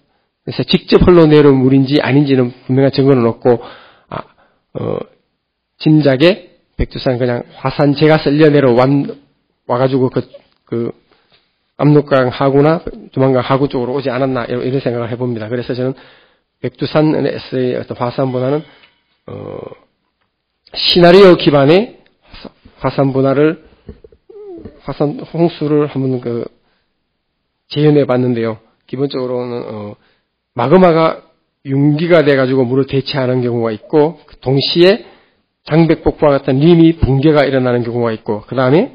직접 흘러내려온 물인지 아닌지는 분명한 증거는 없고, 진작에 백두산 그냥 화산재가 쓸려 와가지고 그 압록강 하구나 두만강 하구 쪽으로 오지 않았나 이런 생각을 해봅니다. 그래서 저는 백두산에서의 어떤 화산분화는 시나리오 기반의 화산 홍수를 한번 재현해 봤는데요. 기본적으로는 마그마가 융기가 돼가지고 물을 대체하는 경우가 있고, 동시에 장백폭포와 같은 림이 붕괴가 일어나는 경우가 있고, 그 다음에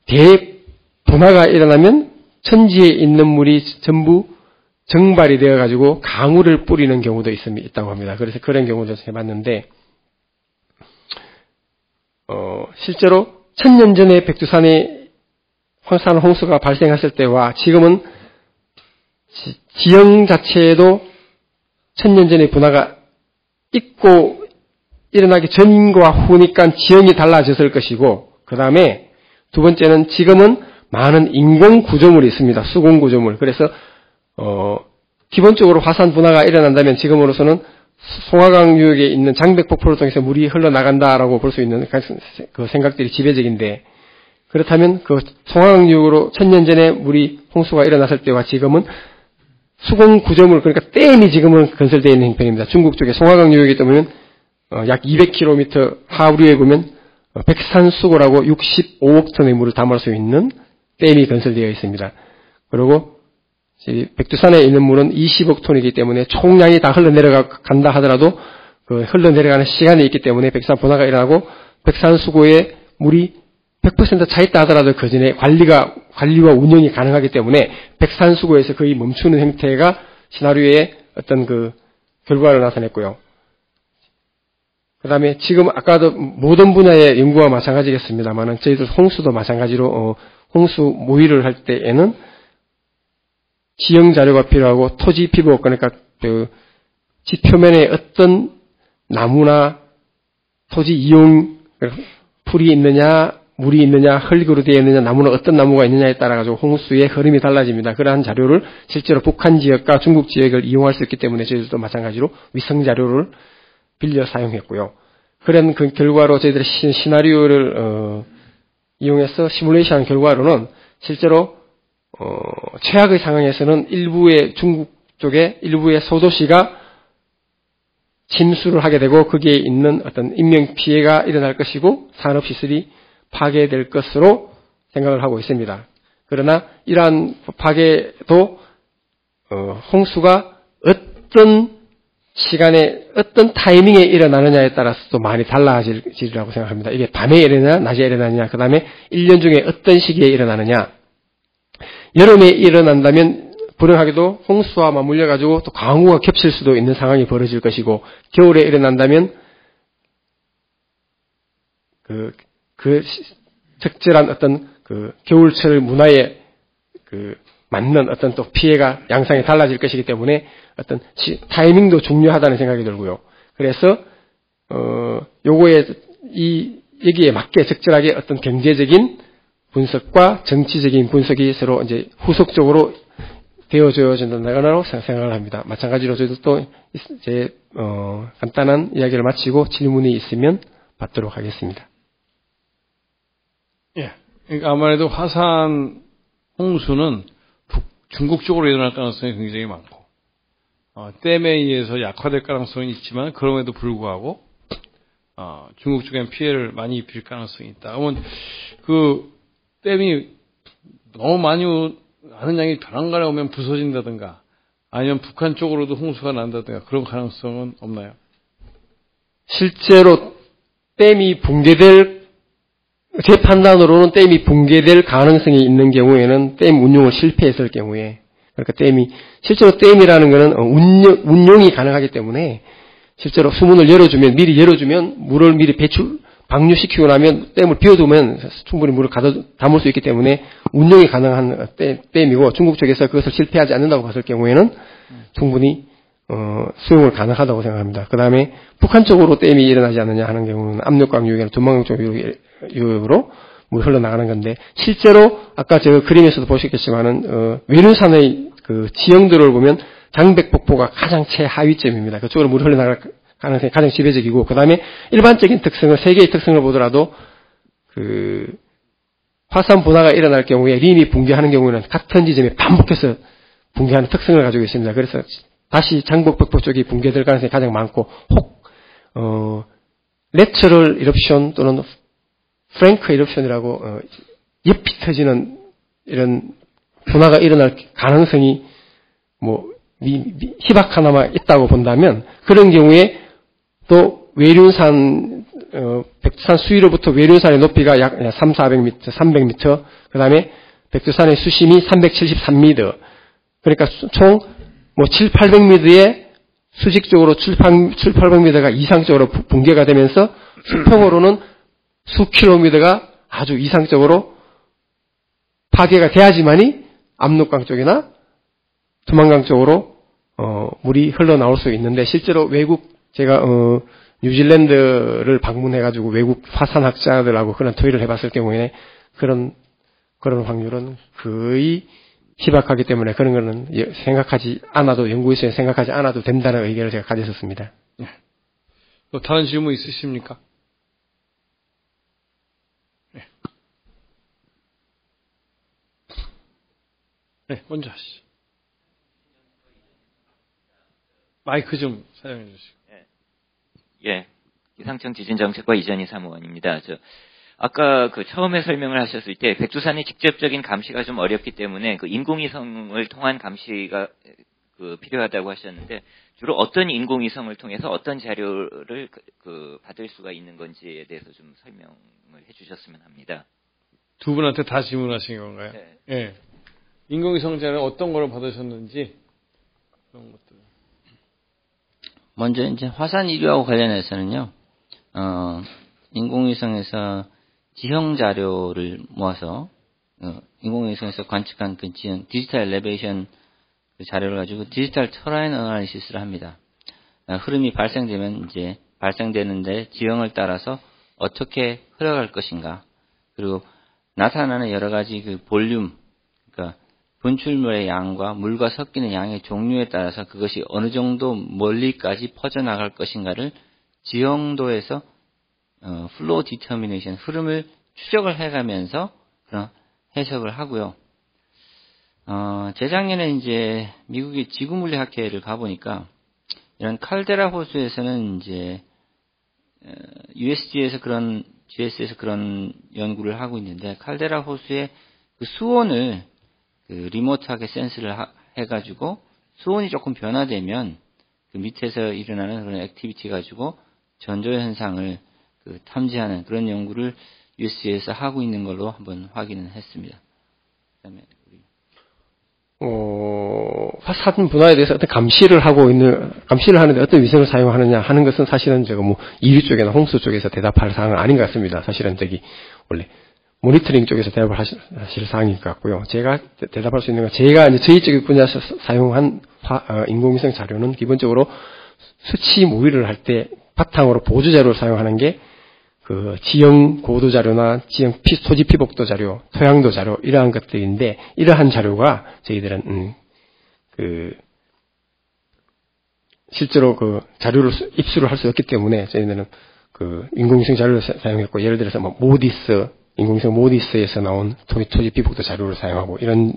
대분화가 일어나면 천지에 있는 물이 전부 정발이 되어가지고 강우를 뿌리는 경우도 있다고 합니다. 그래서 그런 경우도 해봤는데, 실제로 1000년 전에 백두산에 황산 홍수가 발생했을 때와 지금은 지형 자체에도 1000년 전에 분화가 있고 일어나기 전과 후니까 지형이 달라졌을 것이고, 그 다음에 두 번째는 지금은 많은 인공 구조물이 있습니다. 수공 구조물. 그래서 기본적으로 화산 분화가 일어난다면 지금으로서는 송화강 유역에 있는 장백폭포를 통해서 물이 흘러나간다라고 볼 수 있는 그 생각들이 지배적인데, 그렇다면 그 송화강 유역으로 1000년 전에 물이 홍수가 일어났을 때와 지금은 수공 구조물, 그러니까 댐이 지금은 건설되어 있는 형편입니다. 중국 쪽에 송화강 유역에 보면 약 200km 하류에 보면 백산수고라고 65억 톤의 물을 담을 수 있는 댐이 건설되어 있습니다. 그리고 백두산에 있는 물은 20억 톤이기 때문에 총량이 다 흘러내려간다 하더라도 그 흘러내려가는 시간이 있기 때문에 백두산 분화가 일어나고 백산수고에 물이 100% 차 있다 하더라도 그 전에 관리와 운영이 가능하기 때문에 백산수고에서 거의 멈추는 형태가 시나리오의 어떤 그 결과를 나타냈고요. 그 다음에 지금 아까도 모든 분야의 연구와 마찬가지겠습니다만은 저희들 홍수도 마찬가지로 홍수 모의를 할 때에는 지형 자료가 필요하고 토지 피부, 그러니까 그 지표면에 어떤 나무나 토지 이용, 풀이 있느냐, 물이 있느냐, 흙으로 되어 있느냐, 나무는 어떤 나무가 있느냐에 따라 가지고 홍수의 흐름이 달라집니다. 그러한 자료를 실제로 북한 지역과 중국 지역을 이용할 수 있기 때문에 저희들도 마찬가지로 위성 자료를 빌려 사용했고요. 그런 그 결과로 저희들이 시나리오를 이용해서 시뮬레이션 결과로는 실제로 최악의 상황에서는 일부의 중국 쪽에 일부의 소도시가 침수를 하게 되고 거기에 있는 어떤 인명 피해가 일어날 것이고 산업시설이 파괴될 것으로 생각을 하고 있습니다. 그러나 이러한 파괴도 홍수가 어떤 시간에 어떤 타이밍에 일어나느냐에 따라서 또 많이 달라지리라고 생각합니다. 이게 밤에 일어나냐 낮에 일어나느냐, 그 다음에 1년 중에 어떤 시기에 일어나느냐. 여름에 일어난다면 불행하게도 홍수와 맞물려 가지고 또 강우가 겹칠 수도 있는 상황이 벌어질 것이고, 겨울에 일어난다면 그 적절한 어떤 그 겨울철 문화에 맞는 어떤 또 피해가 양상이 달라질 것이기 때문에 어떤 타이밍도 중요하다는 생각이 들고요. 그래서 여기에 맞게 적절하게 어떤 경제적인 분석과 정치적인 분석이 서로 이제 후속적으로 되어져야 된다고 생각을 합니다. 마찬가지로 저희도 또 제 간단한 이야기를 마치고 질문이 있으면 받도록 하겠습니다. 예. 그러니까 아무래도 화산 홍수는 중국 쪽으로 일어날 가능성이 굉장히 많고, 댐에 의해서 약화될 가능성이 있지만 그럼에도 불구하고 중국 쪽엔 피해를 많이 입힐 가능성이 있다. 그러면 그 댐이 너무 많은 양이 벼랑간에 오면 부서진다든가 아니면 북한 쪽으로도 홍수가 난다든가 그런 가능성은 없나요? 실제로 댐이 붕괴될, 제 판단으로는 댐이 붕괴될 가능성이 있는 경우에는 댐 운용을 실패했을 경우에, 그러니까 실제로 댐이라는 것은 운용이 가능하기 때문에 실제로 수문을 미리 열어주면 물을 미리 방류시키고 나면 댐을 비워두면 충분히 물을 담을 수 있기 때문에 운용이 가능한 댐이고, 중국 쪽에서 그것을 실패하지 않는다고 봤을 경우에는 충분히 수용을 가능하다고 생각합니다. 그 다음에 북한 쪽으로 댐이 일어나지 않느냐 하는 경우는 압력강 유역이나 두만강 쪽 유역으로 물 흘러나가는 건데, 실제로 아까 저 그림에서도 보셨겠지만은 외륜산의 그 지형들을 보면 장백폭포가 가장 최하위점입니다. 그쪽으로 물이 흘러나갈 가능성이 가장 지배적이고, 그 다음에 일반적인 특성을, 세 개의 특성을 보더라도 화산 분화가 일어날 경우에 림이 붕괴하는 경우에는 같은 지점에 반복해서 붕괴하는 특성을 가지고 있습니다. 그래서 다시 장백폭포 쪽이 붕괴될 가능성이 가장 많고, 내추럴 이럽션 또는 프랭크 이럽션이라고 옆이 터지는 이런 분화가 일어날 가능성이 희박하나마 있다고 본다면, 그런 경우에 또 외륜산 백두산 수위로부터 외륜산의 높이가 약 300m, 그 다음에 백두산의 수심이 373m. 그러니까 총 700-800m의 수직적으로 700-800m가 이상적으로 붕괴가 되면서 수평으로는 수킬로미터가 아주 이상적으로 파괴가 돼야지만이 압록강 쪽이나 두만강 쪽으로 물이 흘러나올 수 있는데, 실제로 외국 제가 뉴질랜드를 방문해가지고 외국 화산학자들하고 그런 토의를 해봤을 경우에 그런 확률은 거의 희박하기 때문에 그런 거는 생각하지 않아도, 연구에서 생각하지 않아도 된다는 의견을 제가 가졌었습니다. 네. 또 다른 질문 있으십니까? 네. 네, 먼저 하시죠. 마이크 좀 사용해 주시고. 예. 기상청 지진정책과 이전희 사무관입니다. 아까 처음에 설명을 하셨을 때 백두산의 직접적인 감시가 좀 어렵기 때문에 인공위성을 통한 감시가 필요하다고 하셨는데, 주로 어떤 인공위성을 통해서 어떤 자료를 받을 수가 있는 건지에 대해서 좀 설명을 해주셨으면 합니다. 두 분한테 다 질문하신 건가요? 네. 예. 인공위성 자료 어떤 거를 받으셨는지 그런 것들. 먼저 이제 화산 이류하고 관련해서는요, 인공위성에서 지형 자료를 모아서, 인공위성에서 관측한 그 지형, 디지털 엘리베이션 그 자료를 가지고 디지털 터라인 어널리시스를 합니다. 흐름이 발생되면 이제 발생되는데 지형을 따라서 어떻게 흘러갈 것인가, 그리고 나타나는 여러 가지 그 볼륨, 그러니까 분출물의 양과 물과 섞이는 양의 종류에 따라서 그것이 어느 정도 멀리까지 퍼져나갈 것인가를 지형도에서 flow determination, 흐름을 추적을 해가면서 그런 해석을 하고요. 재작년에 이제 미국의 지구물리학회를 가보니까 이런 칼데라 호수에서는 이제 GS에서 그런 연구를 하고 있는데, 칼데라 호수의 그 수온을 리모트하게 센스를 해가지고 수온이 조금 변화되면 그 밑에서 일어나는 그런 액티비티 가지고 전조 현상을 탐지하는 그런 연구를 USG에서 하고 있는 걸로 한번 확인을 했습니다. 그다음에 화산 분화에 대해서 어떤 감시를 하는데 어떤 위성을 사용하느냐 하는 것은 사실은 이류 쪽이나 홍수 쪽에서 대답할 사항은 아닌 것 같습니다. 사실은 원래 모니터링 쪽에서 대답을 하실 사항일 것 같고요. 제가 대답할 수 있는 건, 제가 이제 저희 쪽 분야에서 사용한 인공위성 자료는 기본적으로 수치 모의를 할 때 바탕으로 보조 자료를 사용하는 게 지형 고도 자료나 지형 토지 피복도 자료, 토양도 자료, 이러한 것들인데, 이러한 자료가 저희들은 실제로 자료를 입수를 할 수 없기 때문에 저희들은 인공위성 자료를 사용했고, 예를 들어서 인공위성 모디스에서 나온 토지 피복도 자료를 사용하고, 이런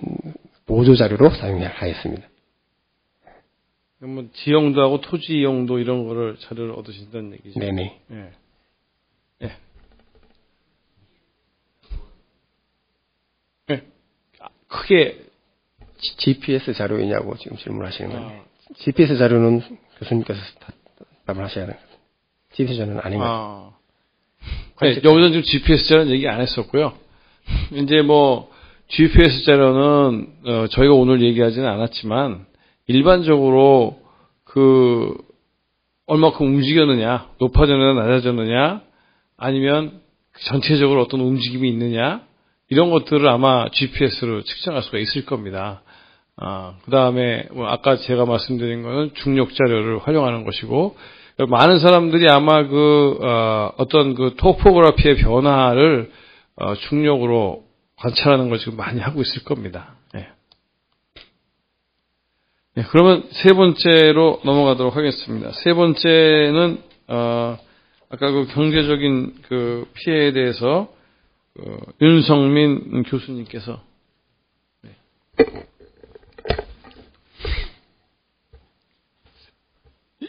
보조 자료로 사용하였습니다. 지형도하고 토지 이용도 이런 거를 자료를 얻으신다는 얘기죠. 네네. 네. 네. 크게 GPS 자료이냐고 지금 질문하시는 거예요. GPS 자료는 교수님께서 답을 하셔야 돼요. GPS 자료는 아닌 것 같아요. 네, 여기서 지금 GPS 자료는 얘기 안 했었고요. 이제 GPS 자료는 저희가 오늘 얘기하지는 않았지만, 일반적으로 얼마큼 움직였느냐, 높아졌느냐, 낮아졌느냐, 아니면 전체적으로 어떤 움직임이 있느냐, 이런 것들을 아마 GPS로 측정할 수가 있을 겁니다. 그 다음에 아까 제가 말씀드린 거는 중력 자료를 활용하는 것이고, 많은 사람들이 아마 어떤 토포그래피의 변화를 중력으로 관찰하는 걸 지금 많이 하고 있을 겁니다. 네. 네, 그러면 세 번째로 넘어가도록 하겠습니다. 세 번째는 아까 경제적인 피해에 대해서 윤성민 교수님께서. 네.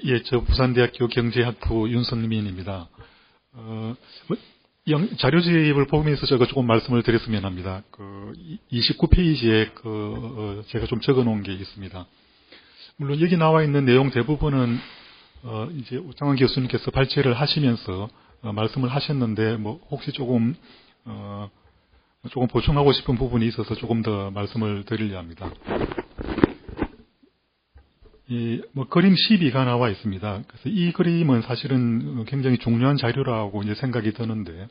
예, 저 부산대학교 경제학부 윤성민입니다. 자료집을 보면서 제가 조금 말씀을 드렸으면 합니다. 29페이지에 제가 좀 적어 놓은 게 있습니다. 물론 여기 나와 있는 내용 대부분은 이제 오창환 교수님께서 발제를 하시면서 말씀을 하셨는데 뭐 혹시 조금 보충하고 싶은 부분이 있어서 조금 더 말씀을 드리려 합니다. 뭐 그림 12가 나와 있습니다. 그래서 이 그림은 사실은 굉장히 중요한 자료라고 이제 생각이 드는데,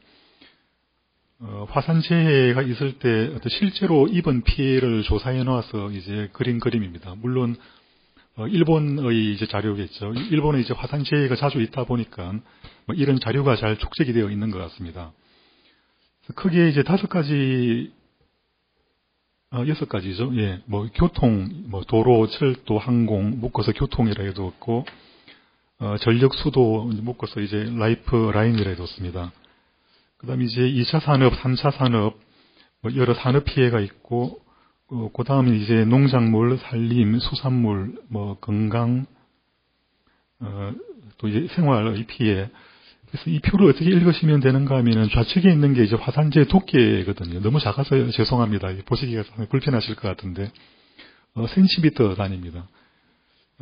화산재해가 있을 때 실제로 입은 피해를 조사해 놓아서 이제 그린 그림입니다. 물론 일본의 이제 자료겠죠. 일본에 이제 화산재해가 자주 있다 보니까 뭐 이런 자료가 잘 축적이 되어 있는 것 같습니다. 크게 이제 5가지, 6가지죠. 예, 뭐 교통, 뭐 도로, 철도, 항공 묶어서 교통이라 해도 없고, 전력, 수도 묶어서 이제 라이프 라인이라 해도 없습니다. 그다음에 이제 2차 산업, 3차 산업, 뭐 여러 산업 피해가 있고, 그다음에 이제 농작물, 산림, 수산물, 뭐 건강, 또 이제 생활의 피해. 그래서 이 표를 어떻게 읽으시면 되는가 하면은 좌측에 있는 게 이제 화산재 두께거든요. 너무 작아서 죄송합니다. 보시기가 상당히 불편하실 것 같은데, 센티미터 단위입니다.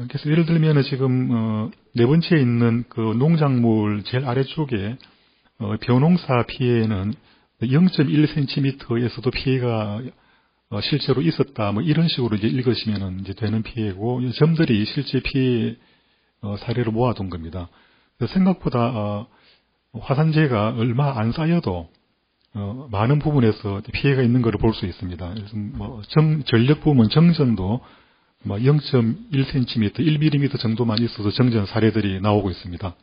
그래서 예를 들면은 지금, 네 번째에 있는 그 농작물 제일 아래쪽에, 벼농사 피해는 0.1cm에서도 피해가 실제로 있었다. 뭐 이런 식으로 이제 읽으시면 이제 되는 피해고, 점들이 실제 피해 사례를 모아둔 겁니다. 그래서 생각보다 화산재가 얼마 안 쌓여도 많은 부분에서 피해가 있는 것을 볼 수 있습니다. 그래서 뭐 전력 부분 정전도 0.1cm, 1mm 정도만 있어도 정전 사례들이 나오고 있습니다.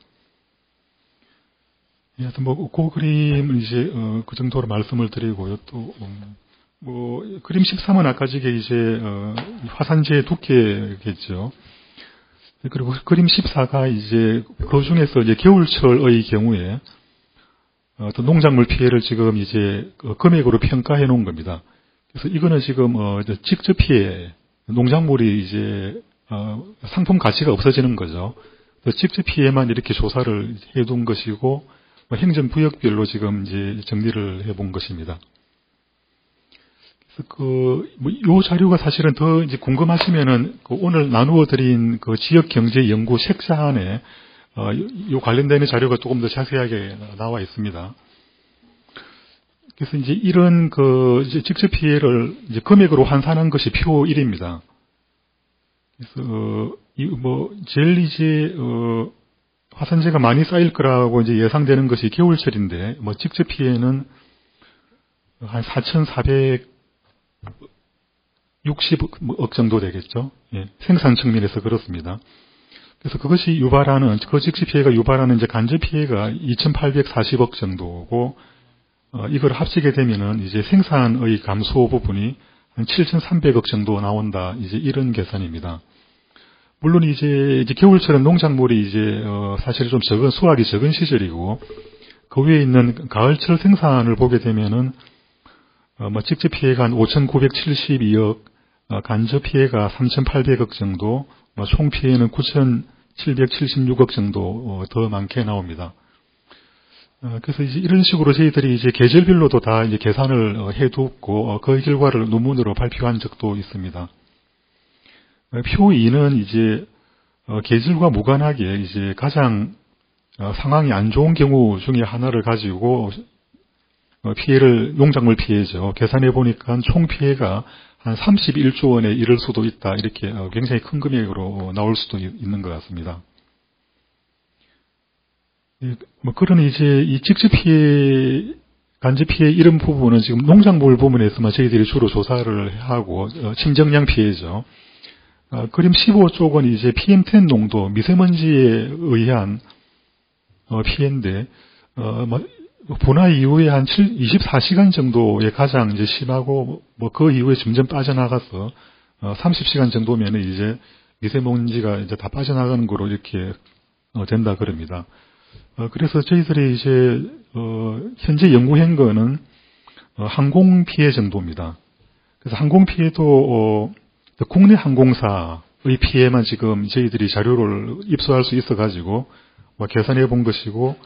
하여튼 뭐 그 그림은 이제 그 정도로 말씀을 드리고요. 또 뭐 그림 13은 아까 저게 이제 화산재 두께겠죠. 그리고 그림 14가 이제 그 중에서 이제 겨울철의 경우에 또 농작물 피해를 지금 이제 금액으로 평가해 놓은 겁니다. 그래서 이거는 지금 직접 피해, 농작물이 이제 상품 가치가 없어지는 거죠. 직접 피해만 이렇게 조사를 해둔 것이고, 행정구역별로 지금 이제 정리를 해본 것입니다. 그래서 요 자료가 사실은 더 이제 궁금하시면은 오늘 나누어 드린 그 지역 경제 연구 색상안에 요 관련되는 자료가 조금 더 자세하게 나와 있습니다. 그래서 이제 이런 이제 직접 피해를 이제 금액으로 환산한 것이 표 1입니다. 그래서 제일 이제 화산재가 많이 쌓일 거라고 이제 예상되는 것이 겨울철인데, 직접 피해는 한 4,460억 정도 되겠죠. 예, 생산 측면에서 그렇습니다. 그래서 그것이 유발하는, 그 직접 피해가 유발하는 이제 간접 피해가 2,840억 정도고, 이걸 합치게 되면은 이제 생산의 감소 부분이 한 7,300억 정도 나온다. 이제 이런 계산입니다. 물론 이제 겨울철은 농작물이 이제 사실 좀 수확이 적은 시절이고, 그 위에 있는 가을철 생산을 보게 되면은 직접 피해가 한 5,972억, 간접 피해가 3,800억 정도, 총 피해는 9,776억 정도 더 많게 나옵니다. 그래서 이제 이런 식으로 저희들이 이제 계절별로도 다 이제 계산을 해두고 그 결과를 논문으로 발표한 적도 있습니다. 표 2는 이제 계절과 무관하게 이제 가장 상황이 안 좋은 경우 중에 하나를 가지고 농작물 피해죠. 계산해 보니까 총 피해가 한 31조 원에 이를 수도 있다. 이렇게 굉장히 큰 금액으로 나올 수도 있는 것 같습니다. 그런 이제 이 직접 피해, 간접 피해 이런 부분은 지금 농작물 부분에서만 저희들이 주로 조사를 하고, 침정량 피해죠. 그림 15쪽은 이제 PM10 농도, 미세먼지에 의한 피해인데, 분화 이후에 한 24시간 정도에 가장 이제 심하고, 그 이후에 점점 빠져나가서 30시간 정도면 이제 미세먼지가 이제 다 빠져나가는 거로 이렇게 된다 그럽니다. 그래서 저희들이 이제 현재 연구한 거는 항공 피해 정도입니다. 그래서 항공 피해도 국내 항공사의 피해만 지금 저희들이 자료를 입수할 수 있어가지고 계산해 본 것이고,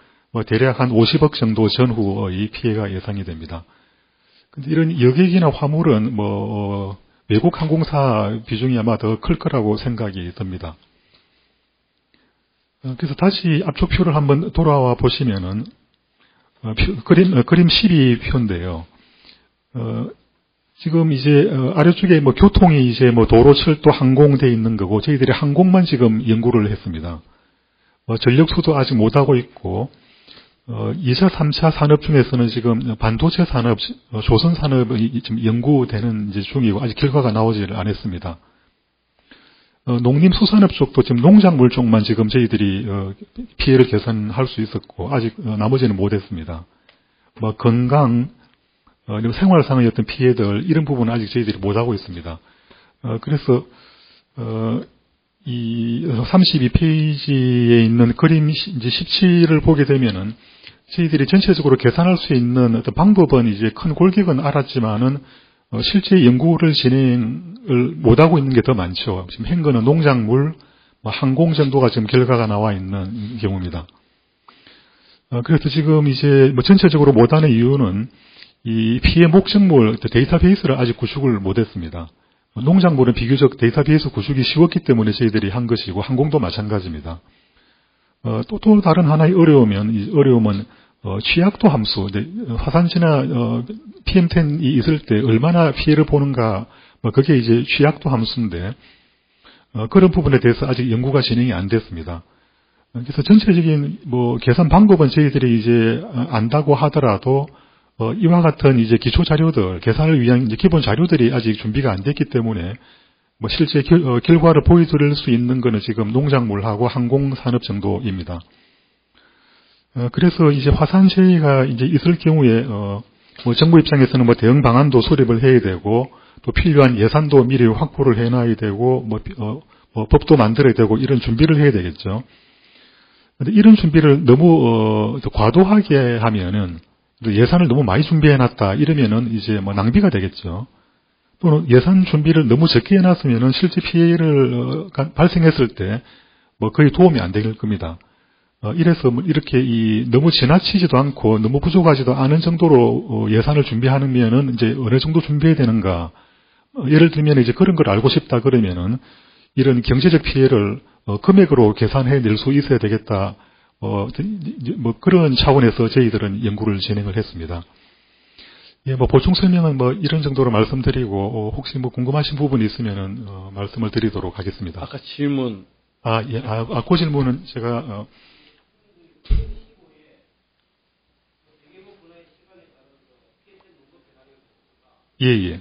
대략 한 50억 정도 전후의 피해가 예상이 됩니다. 근데 이런 여객이나 화물은 외국 항공사 비중이 아마 더 클 거라고 생각이 듭니다. 그래서 다시 앞쪽 표를 한번 돌아와 보시면은, 그림 12표인데요. 지금 이제 아래쪽에 뭐 교통이 이제 뭐 도로, 철도, 항공 돼 있는 거고 저희들이 항공만 지금 연구를 했습니다. 전력수도 아직 못 하고 있고 2차, 3차 산업 중에서는 지금 반도체 산업, 조선 산업이 지금 연구되는 이제 중이고 아직 결과가 나오지를 않았습니다. 농림수산업 쪽도 지금 농작물 쪽만 지금 저희들이 피해를 개선할 수 있었고 아직 나머지는 못했습니다. 뭐 건강, 생활상의 어떤 피해들 이런 부분은 아직 저희들이 못하고 있습니다. 그래서 이 32페이지에 있는 그림 이제 17을 보게 되면은 저희들이 전체적으로 계산할 수 있는 어떤 방법은 이제 큰 골격은 알았지만은 실제 연구를 진행을 못하고 있는 게 더 많죠. 지금 한 거는 농작물, 항공 정도가 지금 결과가 나와 있는 경우입니다. 그래서 지금 이제 뭐 전체적으로 못하는 이유는 이 피해 목적물 데이터베이스를 아직 구축을 못했습니다. 농작물은 비교적 데이터베이스 구축이 쉬웠기 때문에 저희들이 한 것이고 항공도 마찬가지입니다. 또 다른 하나의 어려움은 취약도 함수, 화산지나 PM10이 있을 때 얼마나 피해를 보는가, 그게 이제 취약도 함수인데 그런 부분에 대해서 아직 연구가 진행이 안 됐습니다. 그래서 전체적인 뭐 계산 방법은 저희들이 이제 안다고 하더라도 이와 같은 이제 기초 자료들, 계산을 위한 이제 기본 자료들이 아직 준비가 안 됐기 때문에 뭐 실제 결과를 보여드릴 수 있는 거는 지금 농작물하고 항공산업 정도입니다. 그래서 이제 화산재해가 이제 있을 경우에 뭐 정부 입장에서는 뭐 대응 방안도 수립을 해야 되고 또 필요한 예산도 미리 확보를 해놔야 되고 뭐 법도 만들어야 되고 이런 준비를 해야 되겠죠. 근데 이런 준비를 너무 과도하게 하면은 예산을 너무 많이 준비해놨다 이러면은 이제 뭐 낭비가 되겠죠. 또는 예산 준비를 너무 적게 해놨으면은 실제 피해를 발생했을 때 뭐 거의 도움이 안 될 겁니다. 이래서 이렇게 너무 지나치지도 않고 너무 부족하지도 않은 정도로 예산을 준비하면은 이제 어느 정도 준비해야 되는가. 예를 들면 이제 그런 걸 알고 싶다 그러면은 이런 경제적 피해를 금액으로 계산해 낼 수 있어야 되겠다. 뭐 그런 차원에서 저희들은 연구를 진행을 했습니다. 예, 뭐 보충 설명은 뭐 이런 정도로 말씀드리고 혹시 뭐 궁금하신 부분이 있으면은 말씀을 드리도록 하겠습니다. 아까 질문. 예, 그 질문은 제가 예.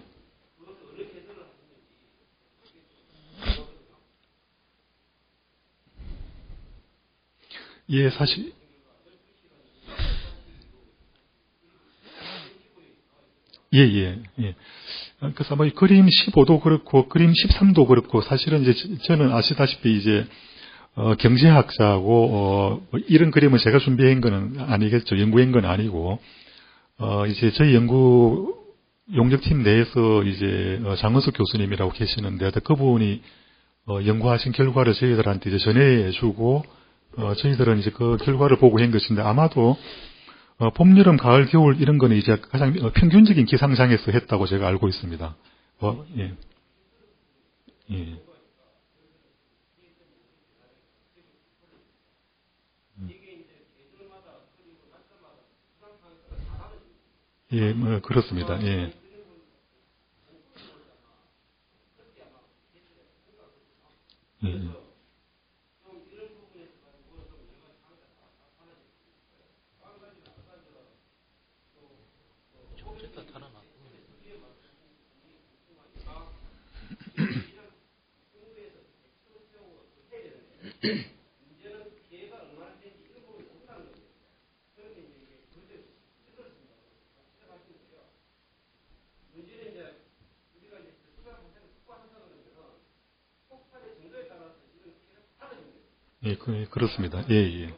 예, 사실 예. 그래서 아마 그림 15도 그렇고 그림 13도 그렇고 사실은 이제 저는 아시다시피 이제 경제학자고 이런 그림은 제가 준비한 거는 아니겠죠. 연구한 건 아니고 이제 저희 연구 용역팀 내에서 이제 장은숙 교수님이라고 계시는데 그분이 연구하신 결과를 저희들한테 이제 전해주고 저희들은 이제 그 결과를 보고 한 것인데 아마도 봄, 여름, 가을, 겨울 이런 거는 이제 가장 평균적인 기상장에서 했다고 제가 알고 있습니다. 예. 예, 그렇습니다. 예. 예, 그렇습니다. 예.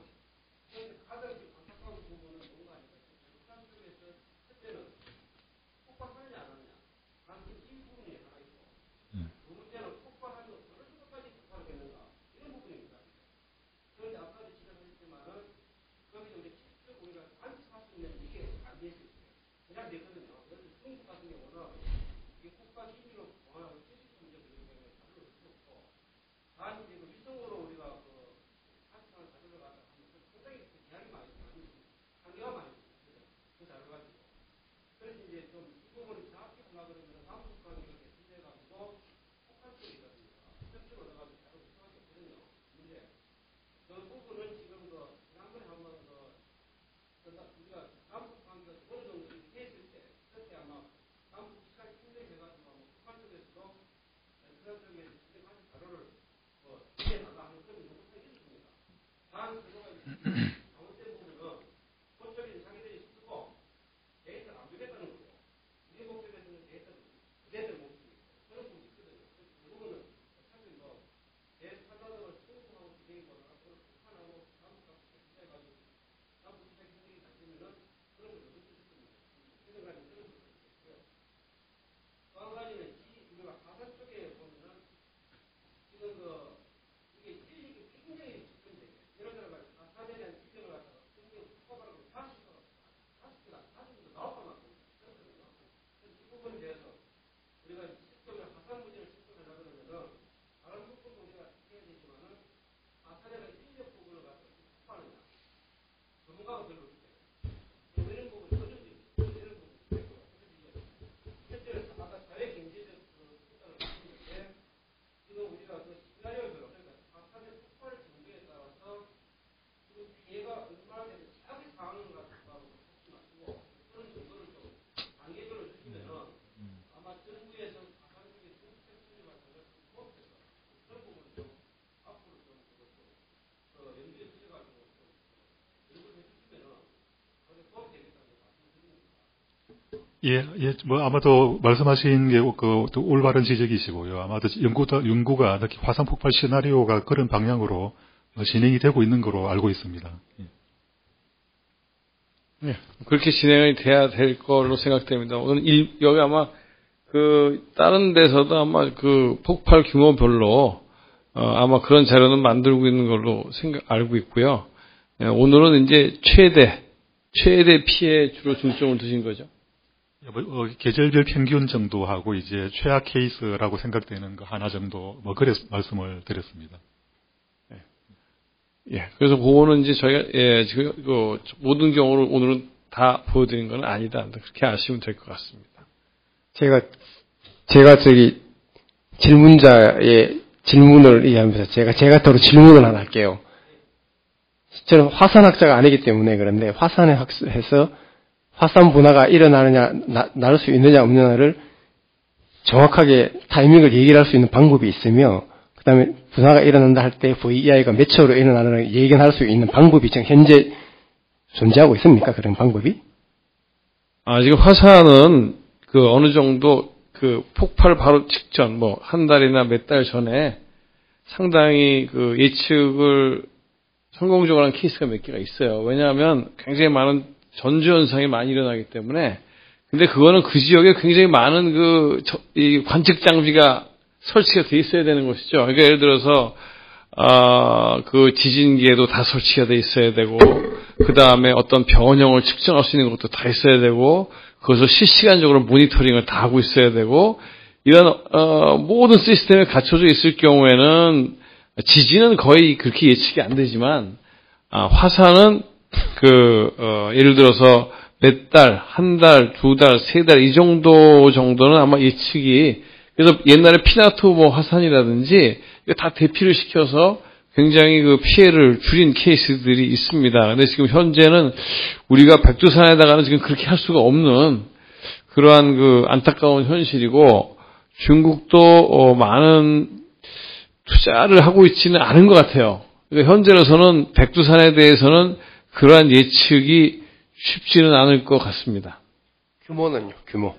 예, 뭐 아마도 말씀하신 게 또 올바른 지적이시고요. 아마도 연구가 특히 화산 폭발 시나리오가 그런 방향으로 진행이 되고 있는 거로 알고 있습니다. 예. 네, 그렇게 진행이 돼야 될 걸로 생각됩니다. 오늘 여기 아마 다른 데서도 아마 폭발 규모별로 아마 그런 자료는 만들고 있는 걸로 알고 있고요. 네, 오늘은 이제 최대 피해 주로 중점을 두신 거죠. 계절별 평균 정도 하고 이제 최악 케이스라고 생각되는 거 하나 정도 그래 말씀을 드렸습니다. 예, 그래서 그거는 이제 저희가 지금 모든 경우를 오늘은 다 보여드린 건 아니다. 그렇게 아시면 될 것 같습니다. 제가 질문자의 질문을 이해하면서 제가 더 질문을 하나 할게요. 저는 화산학자가 아니기 때문에 그런데 화산에 학습해서 화산 분화가 일어나느냐, 날 수 있느냐, 없느냐를 정확하게 타이밍을 얘기를 할 수 있는 방법이 있으며, 그 다음에 분화가 일어난다 할 때 VEI가 몇 초로 일어나느냐 얘기를 할 수 있는 방법이 지금 현재 존재하고 있습니까? 그런 방법이? 지금 화산은 어느 정도 폭발 바로 직전, 한 달이나 몇 달 전에 상당히 예측을 성공적으로 한 케이스가 몇 개가 있어요. 왜냐하면 굉장히 많은 전조현상이 많이 일어나기 때문에. 근데 그거는 그 지역에 굉장히 많은 이 관측 장비가 설치가 돼 있어야 되는 것이죠. 그러니까 예를 들어서, 지진계도 다 설치가 돼 있어야 되고, 그 다음에 어떤 변형을 측정할 수 있는 것도 다 있어야 되고, 그것을 실시간적으로 모니터링을 다 하고 있어야 되고, 이런, 모든 시스템이 갖춰져 있을 경우에는, 지진은 거의 그렇게 예측이 안 되지만, 화산은 예를 들어서 몇 달, 한 달, 두 달, 세 달, 이 정도는 아마 예측이, 그래서 옛날에 피나투 화산이라든지, 이거 다 대피를 시켜서 굉장히 피해를 줄인 케이스들이 있습니다. 근데 지금 현재는 우리가 백두산에다가는 지금 그렇게 할 수가 없는 그러한 안타까운 현실이고, 중국도 많은 투자를 하고 있지는 않은 것 같아요. 그러니까 현재로서는 백두산에 대해서는 그러한 예측이 쉽지는 않을 것 같습니다. 규모는요? 규모.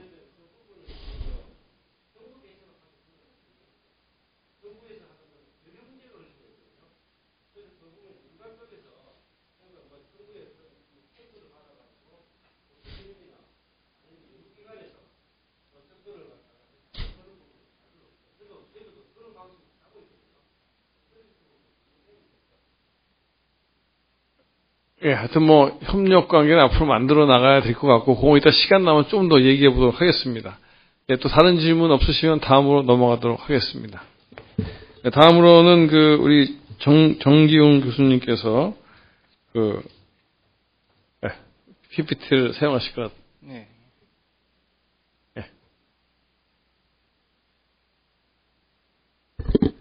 예, 하여튼 협력 관계는 앞으로 만들어 나가야 될 것 같고, 그거 이따 시간 나면 좀 더 얘기해 보도록 하겠습니다. 예, 또 다른 질문 없으시면 다음으로 넘어가도록 하겠습니다. 예, 다음으로는 우리 정기용 교수님께서 PPT를 사용하실 것 같아요. 네.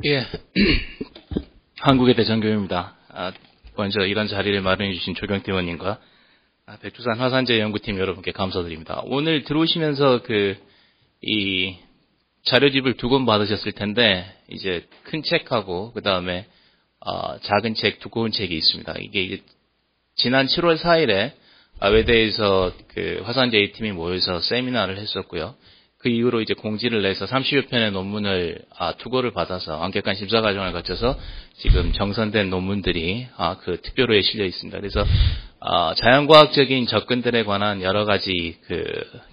예. 한국의 대전교입니다. 먼저 이런 자리를 마련해 주신 조경태 의원님과 백두산 화산재 연구팀 여러분께 감사드립니다. 오늘 들어오시면서 이 자료집을 2권 받으셨을 텐데, 이제 큰 책하고, 그 다음에 작은 책, 두꺼운 책이 있습니다. 이게 이제 지난 7월 4일에 외대에서 그 화산 J팀이 모여서 세미나를 했었고요. 그 이후로 이제 공지를 내서 30여 편의 논문을 투고를 받아서 완격한 심사 과정을 거쳐서 지금 정선된 논문들이 그 특별호에 실려 있습니다. 그래서 자연과학적인 접근들에 관한 여러 가지 그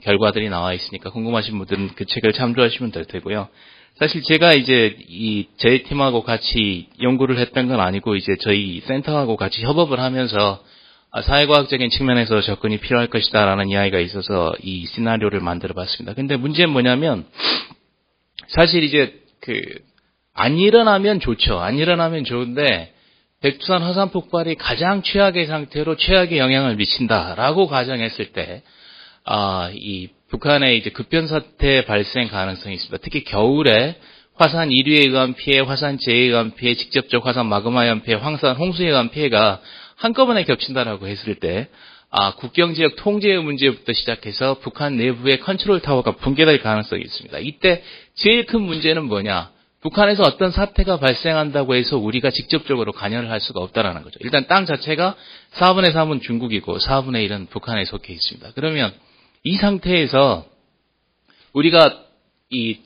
결과들이 나와 있으니까 궁금하신 분들은 그 책을 참조하시면 될 테고요. 사실 제가 이제 제 팀하고 같이 연구를 했던 건 아니고 이제 저희 센터하고 같이 협업을 하면서 사회과학적인 측면에서 접근이 필요할 것이다라는 이야기가 있어서 이 시나리오를 만들어 봤습니다. 근데 문제는 뭐냐면 사실 이제 안 일어나면 좋죠. 안 일어나면 좋은데 백두산 화산 폭발이 가장 최악의 상태로 최악의 영향을 미친다라고 가정했을 때 이 북한의 이제 급변 사태 발생 가능성이 있습니다. 특히 겨울에 화산 이류에 의한 피해, 화산 재해에 의한 피해, 직접적 화산 마그마에 의한 피해, 황산 홍수에 의한 피해가 한꺼번에 겹친다라고 했을 때, 국경지역 통제의 문제부터 시작해서 북한 내부의 컨트롤 타워가 붕괴될 가능성이 있습니다. 이때 제일 큰 문제는 뭐냐? 북한에서 어떤 사태가 발생한다고 해서 우리가 직접적으로 관여를 할 수가 없다라는 거죠. 일단 땅 자체가 4분의 3은 중국이고 4분의 1은 북한에 속해 있습니다. 그러면 이 상태에서 우리가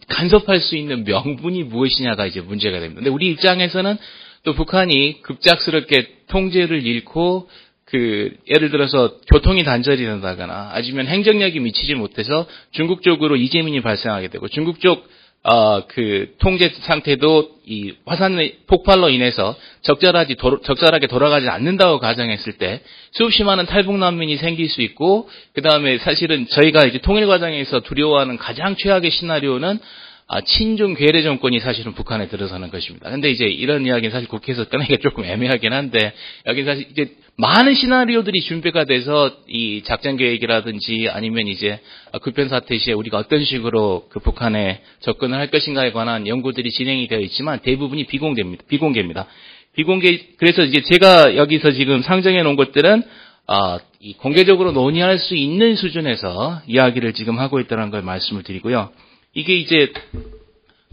간섭할 수 있는 명분이 무엇이냐가 이제 문제가 됩니다. 근데 우리 입장에서는 또 북한이 급작스럽게 통제를 잃고 예를 들어서 교통이 단절이 된다거나 아니면 행정력이 미치지 못해서 중국 쪽으로 이재민이 발생하게 되고 중국 쪽 통제 상태도 이 화산 폭발로 인해서 적절하게 돌아가지 않는다고 가정했을 때 수없이 많은 탈북 난민이 생길 수 있고 그 다음에 사실은 저희가 이제 통일 과정에서 두려워하는 가장 최악의 시나리오는 친중 괴뢰 정권이 사실은 북한에 들어서는 것입니다. 근데 이제 이런 이야기는 사실 국회에서 꺼내기가 조금 애매하긴 한데 여기 사실 이제 많은 시나리오들이 준비가 돼서 이 작전 계획이라든지 아니면 이제 급변 사태 시에 우리가 어떤 식으로 그 북한에 접근을 할 것인가에 관한 연구들이 진행이 되어 있지만 대부분이 비공개입니다. 그래서 이제 제가 여기서 지금 상정해 놓은 것들은 이 공개적으로 논의할 수 있는 수준에서 이야기를 지금 하고 있다는 걸 말씀을 드리고요. 이게 이제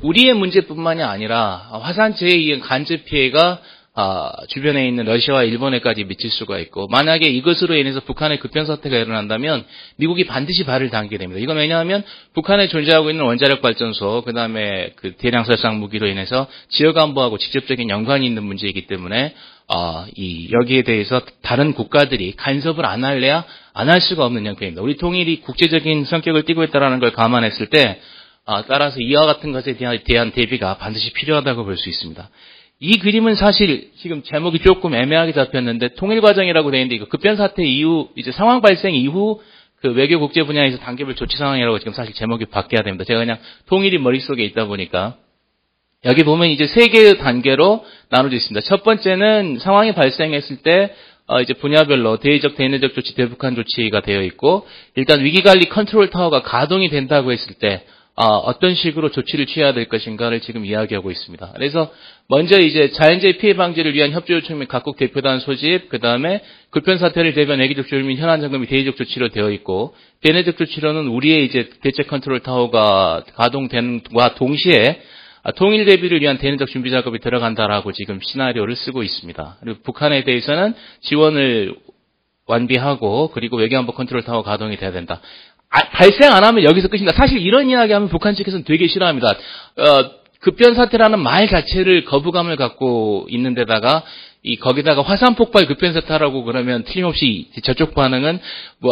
우리의 문제뿐만이 아니라 화산재해에 의한 간접 피해가 주변에 있는 러시아와 일본에까지 미칠 수가 있고 만약에 이것으로 인해서 북한의 급변 사태가 일어난다면 미국이 반드시 발을 당기게 됩니다. 이건 왜냐하면 북한에 존재하고 있는 원자력 발전소 그다음에 그 대량 살상 무기로 인해서 지역 안보하고 직접적인 연관이 있는 문제이기 때문에 여기에 대해서 다른 국가들이 간섭을 안 할래야 안 할 수가 없는 형편입니다. 우리 통일이 국제적인 성격을 띠고 있다는 걸 감안했을 때 따라서 이와 같은 것에 대한 대비가 반드시 필요하다고 볼 수 있습니다. 이 그림은 사실 지금 제목이 조금 애매하게 잡혔는데 통일 과정이라고 되어 있는데 이거 급변 사태 이후 이제 상황 발생 이후 그 외교 국제 분야에서 단계별 조치 상황이라고 지금 사실 제목이 바뀌어야 됩니다. 제가 그냥 통일이 머릿속에 있다 보니까 여기 보면 이제 세 개의 단계로 나눠져 있습니다. 첫 번째는 상황이 발생했을 때 이제 분야별로 대외적, 대내적 조치, 대북한 조치가 되어 있고 일단 위기관리 컨트롤 타워가 가동이 된다고 했을 때 어떤 식으로 조치를 취해야 될 것인가를 지금 이야기하고 있습니다. 그래서 먼저 이제 자연재해 피해 방지를 위한 협조 요청 및 각국 대표단 소집, 그 다음에 급변 사태를 대비한 애기적 조율 및 현안 점검이 대외적 조치로 되어 있고 대내적 조치로는 우리의 이제 대책 컨트롤 타워가 가동된과 동시에 통일 대비를 위한 대내적 준비 작업이 들어간다라고 지금 시나리오를 쓰고 있습니다. 그리고 북한에 대해서는 지원을 완비하고 그리고 외교안보 컨트롤 타워 가동이 돼야 된다. 발생 안 하면 여기서 끝입니다. 사실 이런 이야기하면 북한 측에서는 되게 싫어합니다. 급변 사태라는 말 자체를 거부감을 갖고 있는 데다가 거기다가 화산 폭발 급변 사태라고 그러면 틀림없이 저쪽 반응은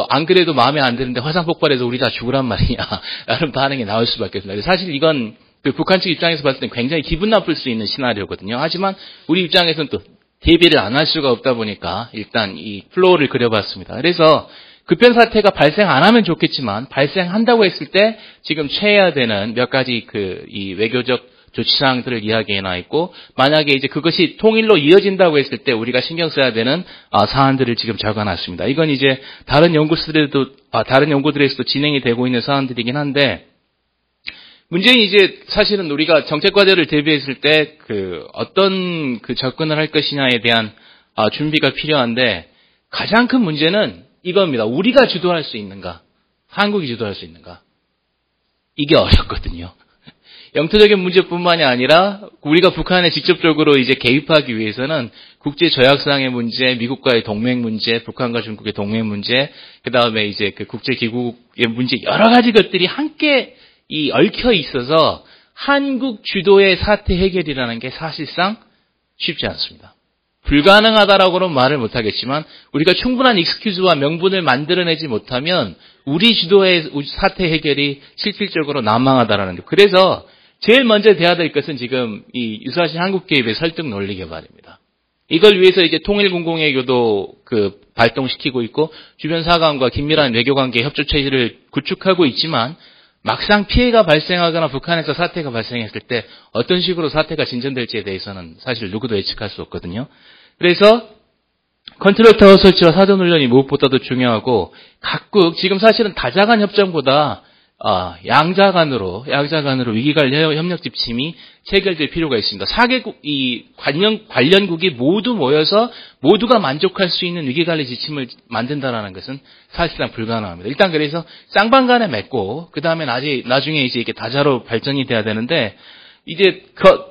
안 그래도 마음에 안 드는데 화산 폭발해서 우리 다 죽으란 말이냐 라는 반응이 나올 수밖에 없습니다. 사실 이건 북한 측 입장에서 봤을 때 굉장히 기분 나쁠 수 있는 시나리오거든요. 하지만 우리 입장에서는 또 대비를 안 할 수가 없다 보니까 일단 이 플로우를 그려봤습니다. 그래서 급변 사태가 발생 안 하면 좋겠지만 발생한다고 했을 때 지금 취해야 되는 몇 가지 이 외교적 조치사항들을 이야기해 놔 있고 만약에 이제 그것이 통일로 이어진다고 했을 때 우리가 신경 써야 되는 사안들을 지금 적어 놨습니다. 이건 이제 다른 연구들에서도 진행이 되고 있는 사안들이긴 한데 문제는 이제 사실은 우리가 정책 과제를 대비했을 때 어떤 접근을 할 것이냐에 대한 준비가 필요한데 가장 큰 문제는 이겁니다. 우리가 주도할 수 있는가? 한국이 주도할 수 있는가? 이게 어렵거든요. 영토적인 문제뿐만이 아니라 우리가 북한에 직접적으로 이제 개입하기 위해서는 국제 조약상의 문제, 미국과의 동맹 문제, 북한과 중국의 동맹 문제, 그 다음에 이제 그 국제 기구의 문제 여러 가지 것들이 함께 얽혀 있어서 한국 주도의 사태 해결이라는 게 사실상 쉽지 않습니다. 불가능하다라고는 말을 못하겠지만 우리가 충분한 익스큐즈와 명분을 만들어내지 못하면 우리 주도의 사태 해결이 실질적으로 난망하다라는 거. 그래서 제일 먼저 돼야 될 것은 지금 이 유사시 한국 개입의 설득 논리 개발입니다. 이걸 위해서 이제 통일공공외교도 발동시키고 있고 주변 사관과 긴밀한 외교관계 협조 체제를 구축하고 있지만 막상 피해가 발생하거나 북한에서 사태가 발생했을 때 어떤 식으로 사태가 진전될지에 대해서는 사실 누구도 예측할 수 없거든요. 그래서 컨트롤 타워 설치와 사전훈련이 무엇보다도 중요하고 각국 지금 사실은 다자간 협정보다 양자간으로 위기관리 협력 지침이 체결될 필요가 있습니다. 4개국 관련국이 모두 모여서 모두가 만족할 수 있는 위기관리 지침을 만든다라는 것은 사실상 불가능합니다. 일단 그래서 쌍방간에 맺고 그 다음에 나중에 이제 이게 다자로 발전이 돼야 되는데 이제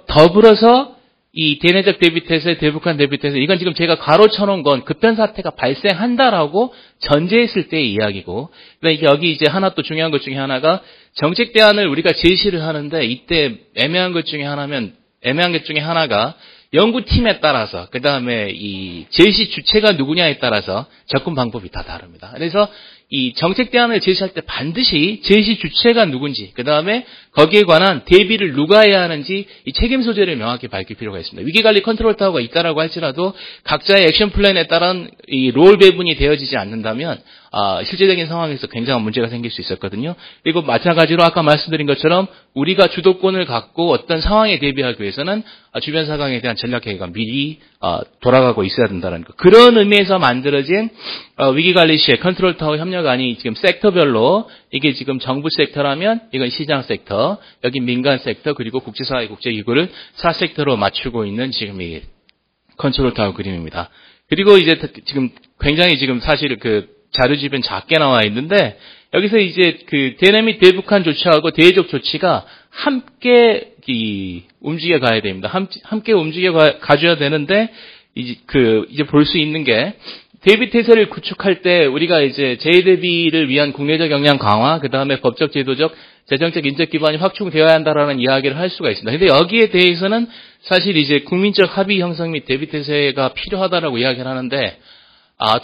더불어서 이 대내적 대비태세, 대북한 대비태세, 이건 지금 제가 가로쳐놓은 건 급변 사태가 발생한다라고 전제했을 때의 이야기고, 그다음에 여기 이제 하나 또 중요한 것 중에 하나가 정책 대안을 우리가 제시를 하는데 이때 애매한 것 중에 하나가 연구팀에 따라서, 그 다음에 이 제시 주체가 누구냐에 따라서 접근 방법이 다 다릅니다. 그래서 이 정책 대안을 제시할 때 반드시 제시 주체가 누군지, 그 다음에 거기에 관한 대비를 누가 해야 하는지 이 책임 소재를 명확히 밝힐 필요가 있습니다. 위기관리 컨트롤 타워가 있다라고 할지라도 각자의 액션 플랜에 따른 이 롤 배분이 되어지지 않는다면 실제적인 상황에서 굉장한 문제가 생길 수 있었거든요. 그리고 마찬가지로 아까 말씀드린 것처럼 우리가 주도권을 갖고 어떤 상황에 대비하기 위해서는 주변 상황에 대한 전략 계획가 미리 돌아가고 있어야 된다는 거. 그런 의미에서 만들어진 위기관리 시에 컨트롤 타워 협력안이 지금 섹터별로 이게 지금 정부 섹터라면 이건 시장 섹터, 여기 민간 섹터 그리고 국제사회 국제기구를 4섹터로 맞추고 있는 지금 이 컨트롤 타워 그림입니다. 그리고 이제 지금 굉장히 지금 사실 자료집엔 작게 나와 있는데 여기서 이제 대내 및 대북한 조치하고 대외적 조치가 함께 움직여 가야 됩니다. 함께 움직여 가줘야 되는데 이제 볼 수 있는 게 대비 태세를 구축할 때 우리가 이제 재대비를 위한 국내적 역량 강화, 그 다음에 법적, 제도적, 재정적, 인적 기반이 확충되어야 한다라는 이야기를 할 수가 있습니다. 근데 여기에 대해서는 사실 이제 국민적 합의 형성 및 대비 태세가 필요하다라고 이야기를 하는데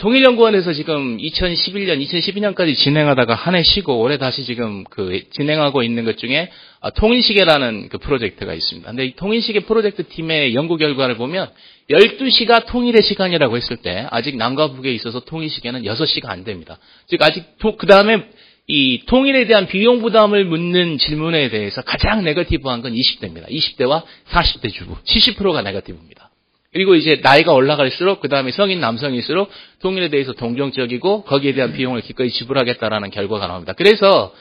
통일연구원에서 지금 2011년, 2012년까지 진행하다가 한 해 쉬고 올해 다시 지금 진행하고 있는 것 중에 통일시계라는 프로젝트가 있습니다. 근데 이 통일시계 프로젝트 팀의 연구 결과를 보면 12시가 통일의 시간이라고 했을 때 아직 남과 북에 있어서 통일시계는 6시가 안 됩니다. 즉 아직 그 다음에 이 통일에 대한 비용 부담을 묻는 질문에 대해서 가장 네거티브한 건 20대입니다. 20대와 40대 주부 70%가 네거티브입니다. 그리고 이제 나이가 올라갈수록 그 다음에 성인 남성일수록 통일에 대해서 동정적이고 거기에 대한 비용을 기꺼이 지불하겠다라는 결과가 나옵니다. 그래서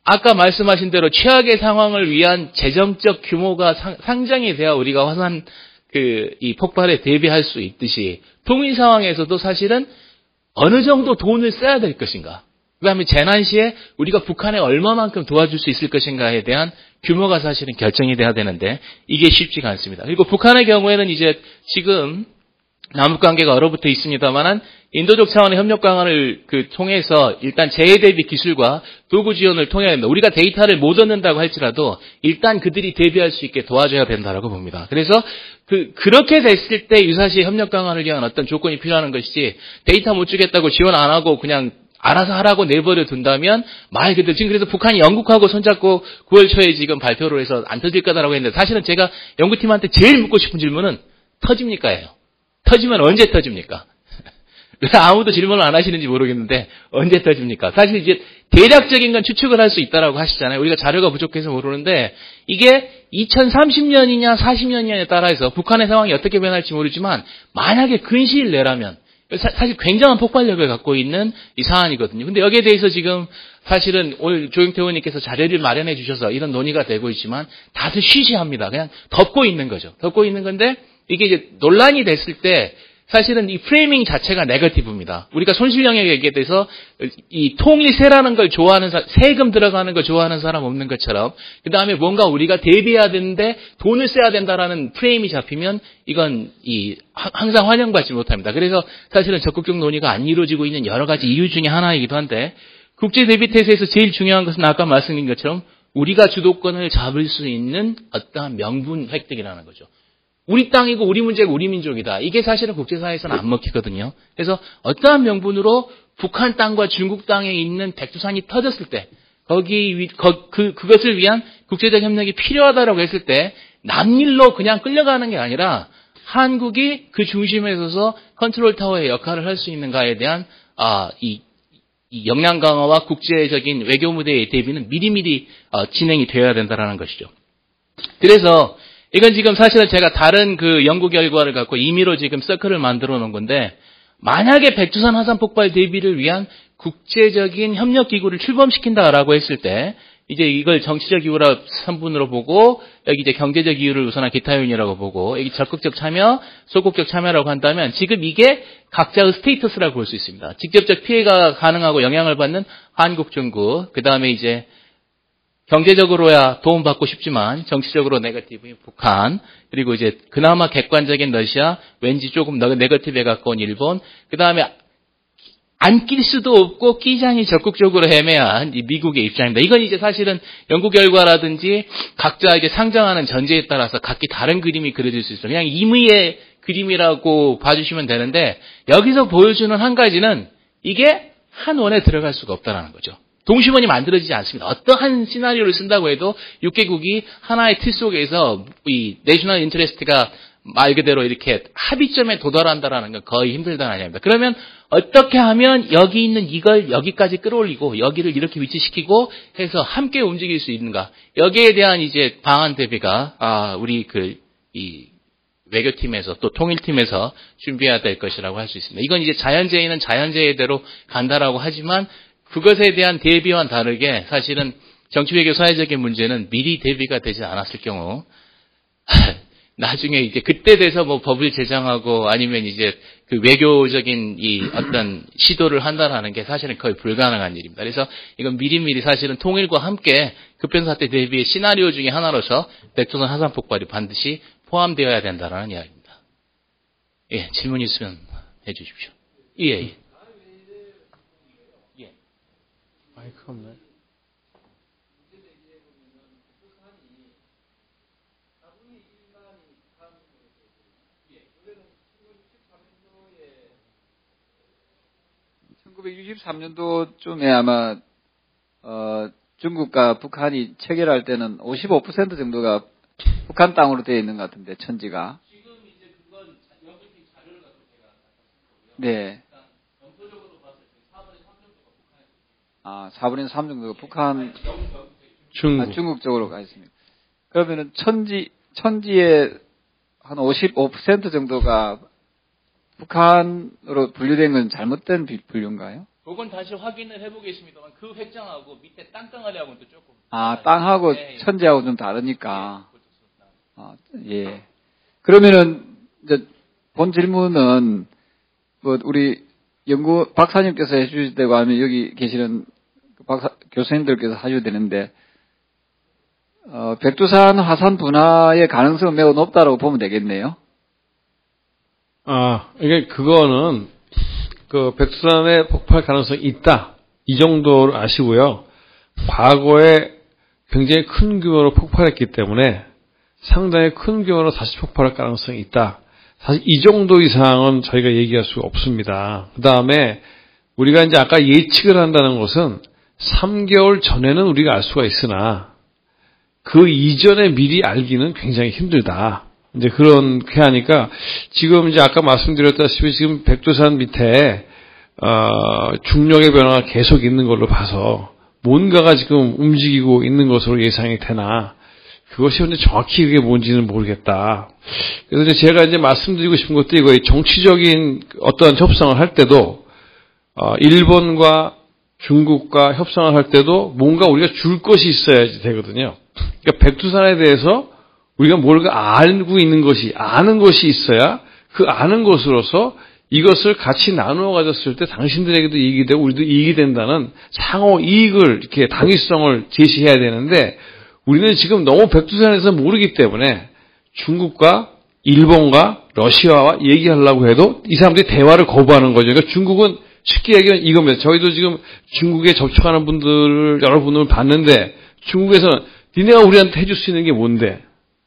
아까 말씀하신 대로 최악의 상황을 위한 재정적 규모가 상정이 돼야 우리가 화산 이 폭발에 대비할 수 있듯이 통일 상황에서도 사실은 어느 정도 돈을 써야 될 것인가, 그 다음에 재난 시에 우리가 북한에 얼마만큼 도와줄 수 있을 것인가에 대한 규모가 사실은 결정이 돼야 되는데 이게 쉽지가 않습니다. 그리고 북한의 경우에는 이제 지금 남북관계가 얼어붙어 있습니다만은 인도적 차원의 협력 강화를 통해서 일단 재해 대비 기술과 도구 지원을 통해야 됩니다. 우리가 데이터를 못 얻는다고 할지라도 일단 그들이 대비할 수 있게 도와줘야 된다라고 봅니다. 그래서 그렇게 됐을 때 유사시 협력 강화를 위한 어떤 조건이 필요한 것이지 데이터 못 주겠다고 지원 안 하고 그냥 알아서 하라고 내버려 둔다면 말 그대로 지금 그래서 북한이 영국하고 손잡고 9월 초에 지금 발표를 해서 안 터질 거다라고 했는데 사실은 제가 연구팀한테 제일 묻고 싶은 질문은 터집니까예요. 터지면 언제 터집니까? 왜 아무도 질문을 안 하시는지 모르겠는데 언제 터집니까? 사실 이제 대략적인 건 추측을 할 수 있다라고 하시잖아요. 우리가 자료가 부족해서 모르는데 이게 2030년이냐 40년이냐에 따라서 북한의 상황이 어떻게 변할지 모르지만 만약에 근시일 내라면 사실 굉장한 폭발력을 갖고 있는 이 사안이거든요. 근데 여기에 대해서 지금 사실은 오늘 조영태 의원님께서 자료를 마련해 주셔서 이런 논의가 되고 있지만 다들 쉬쉬합니다. 그냥 덮고 있는 거죠. 덮고 있는 건데 이게 이제 논란이 됐을 때 사실은 이 프레이밍 자체가 네거티브입니다. 우리가 손실영역 얘기에 대해서 이 통일세라는 걸 좋아하는 세금 들어가는 걸 좋아하는 사람 없는 것처럼 그 다음에 뭔가 우리가 대비해야 되는데 돈을 써야 된다라는 프레임이 잡히면 이건 항상 환영받지 못합니다. 그래서 사실은 적극적 논의가 안 이루어지고 있는 여러 가지 이유 중에 하나이기도 한데 국제 대비 태세에서 제일 중요한 것은 아까 말씀드린 것처럼 우리가 주도권을 잡을 수 있는 어떠한 명분 획득이라는 거죠. 우리 땅이고 우리 문제고 우리 민족이다. 이게 사실은 국제사회에서는 안 먹히거든요. 그래서 어떠한 명분으로 북한 땅과 중국 땅에 있는 백두산이 터졌을 때 그것을 위한 국제적 협력이 필요하다라고 했을 때 남일로 그냥 끌려가는 게 아니라 한국이 그 중심에 서서 컨트롤 타워의 역할을 할 수 있는가에 대한 이 역량 강화와 국제적인 외교 무대의 대비는 미리미리 진행이 되어야 된다는 것이죠. 그래서 이건 지금 사실은 제가 다른 그 연구 결과를 갖고 임의로 지금 서클을 만들어 놓은 건데 만약에 백두산 화산 폭발 대비를 위한 국제적인 협력 기구를 출범시킨다라고 했을 때 이제 이걸 정치적 이유라 3분으로 보고 여기 이제 경제적 이유를 우선한 기타 요인이라고 보고 여기 적극적 참여, 소극적 참여라고 한다면 지금 이게 각자의 스테이터스라고 볼 수 있습니다. 직접적 피해가 가능하고 영향을 받는 한국, 중국, 그 다음에 이제 경제적으로야 도움받고 싶지만 정치적으로 네거티브인 북한, 그리고 이제 그나마 객관적인 러시아, 왠지 조금 네거티브에 가까운 일본, 그 다음에 안 낄 수도 없고 끼자니 적극적으로 헤매한 이 미국의 입장입니다. 이건 이제 사실은 연구 결과라든지 각자 이제 상정하는 전제에 따라서 각기 다른 그림이 그려질 수 있어요. 그냥 임의의 그림이라고 봐주시면 되는데 여기서 보여주는 한 가지는 이게 한 원에 들어갈 수가 없다는 거죠. 동심원이 만들어지지 않습니다. 어떠한 시나리오를 쓴다고 해도 6개국이 하나의 틀 속에서 이 내셔널 인터레스트가 말 그대로 이렇게 합의점에 도달한다라는 건 거의 힘들다는 아닙니다. 그러면 어떻게 하면 여기 있는 이걸 여기까지 끌어올리고 여기를 이렇게 위치시키고 해서 함께 움직일 수 있는가? 여기에 대한 이제 방안 대비가 우리 이 외교팀에서 또 통일팀에서 준비해야 될 것이라고 할 수 있습니다. 이건 이제 자연재해는 자연재해대로 간다라고 하지만 그것에 대한 대비와는 다르게 사실은 정치외교 사회적인 문제는 미리 대비가 되지 않았을 경우 나중에 이제 그때 돼서 뭐 법을 제정하고 아니면 이제 그 외교적인 이 어떤 시도를 한다는 게 사실은 거의 불가능한 일입니다. 그래서 이건 미리미리 사실은 통일과 함께 급변사태 대비의 시나리오 중에 하나로서 백두산 화산 폭발이 반드시 포함되어야 된다는 이야기입니다. 예, 질문 있으면 해주십시오. 예. 마이크 없네. (1963년도쯤에) 아마 중국과 북한이 체결할 때는 55% 정도가 북한 땅으로 되어 있는 것 같은데 천지가. 지금 이제 그건 연구팀 자료를 갖고 제가 네. 전토적으로 봤을 때 4분의 3 정도가 북한에 4분의 3 정도가 북한 중국 쪽으로 가 있습니다. 그러면은 천지의 한 55% 정도가 북한으로 분류된 건 잘못된 분류인가요? 그건 다시 확인을 해보겠습니다만 그 획정하고 밑에 땅덩어리하고는 또 조금 땅하고 네, 천지하고 좀 다르니까. 예. 그러면은 이제 본 질문은 뭐 우리 박사님께서 해주실 때고 하면 여기 계시는 교수님들께서 하셔야 되는데 백두산 화산 분화의 가능성은 매우 높다라고 보면 되겠네요. 이게 그거는 그 백두산의 폭발 가능성이 있다. 이 정도를 아시고요. 과거에 굉장히 큰 규모로 폭발했기 때문에 상당히 큰 규모로 다시 폭발할 가능성이 있다. 사실 이 정도 이상은 저희가 얘기할 수가 없습니다. 그 다음에 우리가 이제 아까 예측을 한다는 것은 3개월 전에는 우리가 알 수가 있으나 그 이전에 미리 알기는 굉장히 힘들다. 이제 그렇게 하니까 지금 이제 아까 말씀드렸다시피 지금 백두산 밑에 중력의 변화가 계속 있는 걸로 봐서 뭔가가 지금 움직이고 있는 것으로 예상이 되나 그것이 현재 정확히 그게 뭔지는 모르겠다. 그래서 이제 제가 이제 말씀드리고 싶은 것도 이거예요. 정치적인 어떠한 협상을 할 때도 일본과 중국과 협상을 할 때도 뭔가 우리가 줄 것이 있어야지 되거든요. 그러니까 백두산에 대해서 우리가 뭔가 알고 있는 것이, 아는 것이 있어야 그 아는 것으로서 이것을 같이 나누어 가졌을 때 당신들에게도 이익이 되고 우리도 이익이 된다는 상호 이익을 이렇게 당위성을 제시해야 되는데 우리는 지금 너무 백두산에서 모르기 때문에 중국과 일본과 러시아와 얘기하려고 해도 이 사람들이 대화를 거부하는 거죠. 그러니까 중국은 쉽게 얘기하면 이겁니다. 저희도 지금 중국에 접촉하는 분들을 여러분을 봤는데 중국에서는 니네가 우리한테 해줄 수 있는 게 뭔데?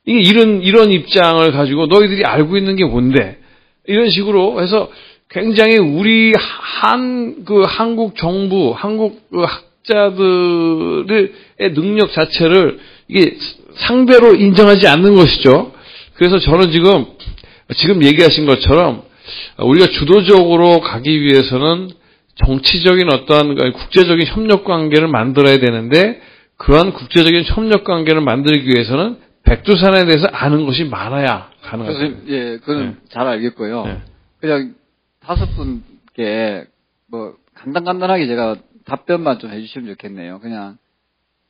이게 이런 입장을 가지고 너희들이 알고 있는 게 뭔데? 이런 식으로 해서 굉장히 우리 한국 정부, 한국 학자들의 능력 자체를 이게 상대로 인정하지 않는 것이죠. 그래서 저는 지금 얘기하신 것처럼 우리가 주도적으로 가기 위해서는 정치적인 어떤 국제적인 협력 관계를 만들어야 되는데 그런 국제적인 협력 관계를 만들기 위해서는 백두산에 대해서 아는 것이 많아야 가능합니다. 교수님, 예, 그건 잘 알겠고요. 네. 그냥 5분께 뭐 간단하게 제가 답변만 좀 해주시면 좋겠네요. 그냥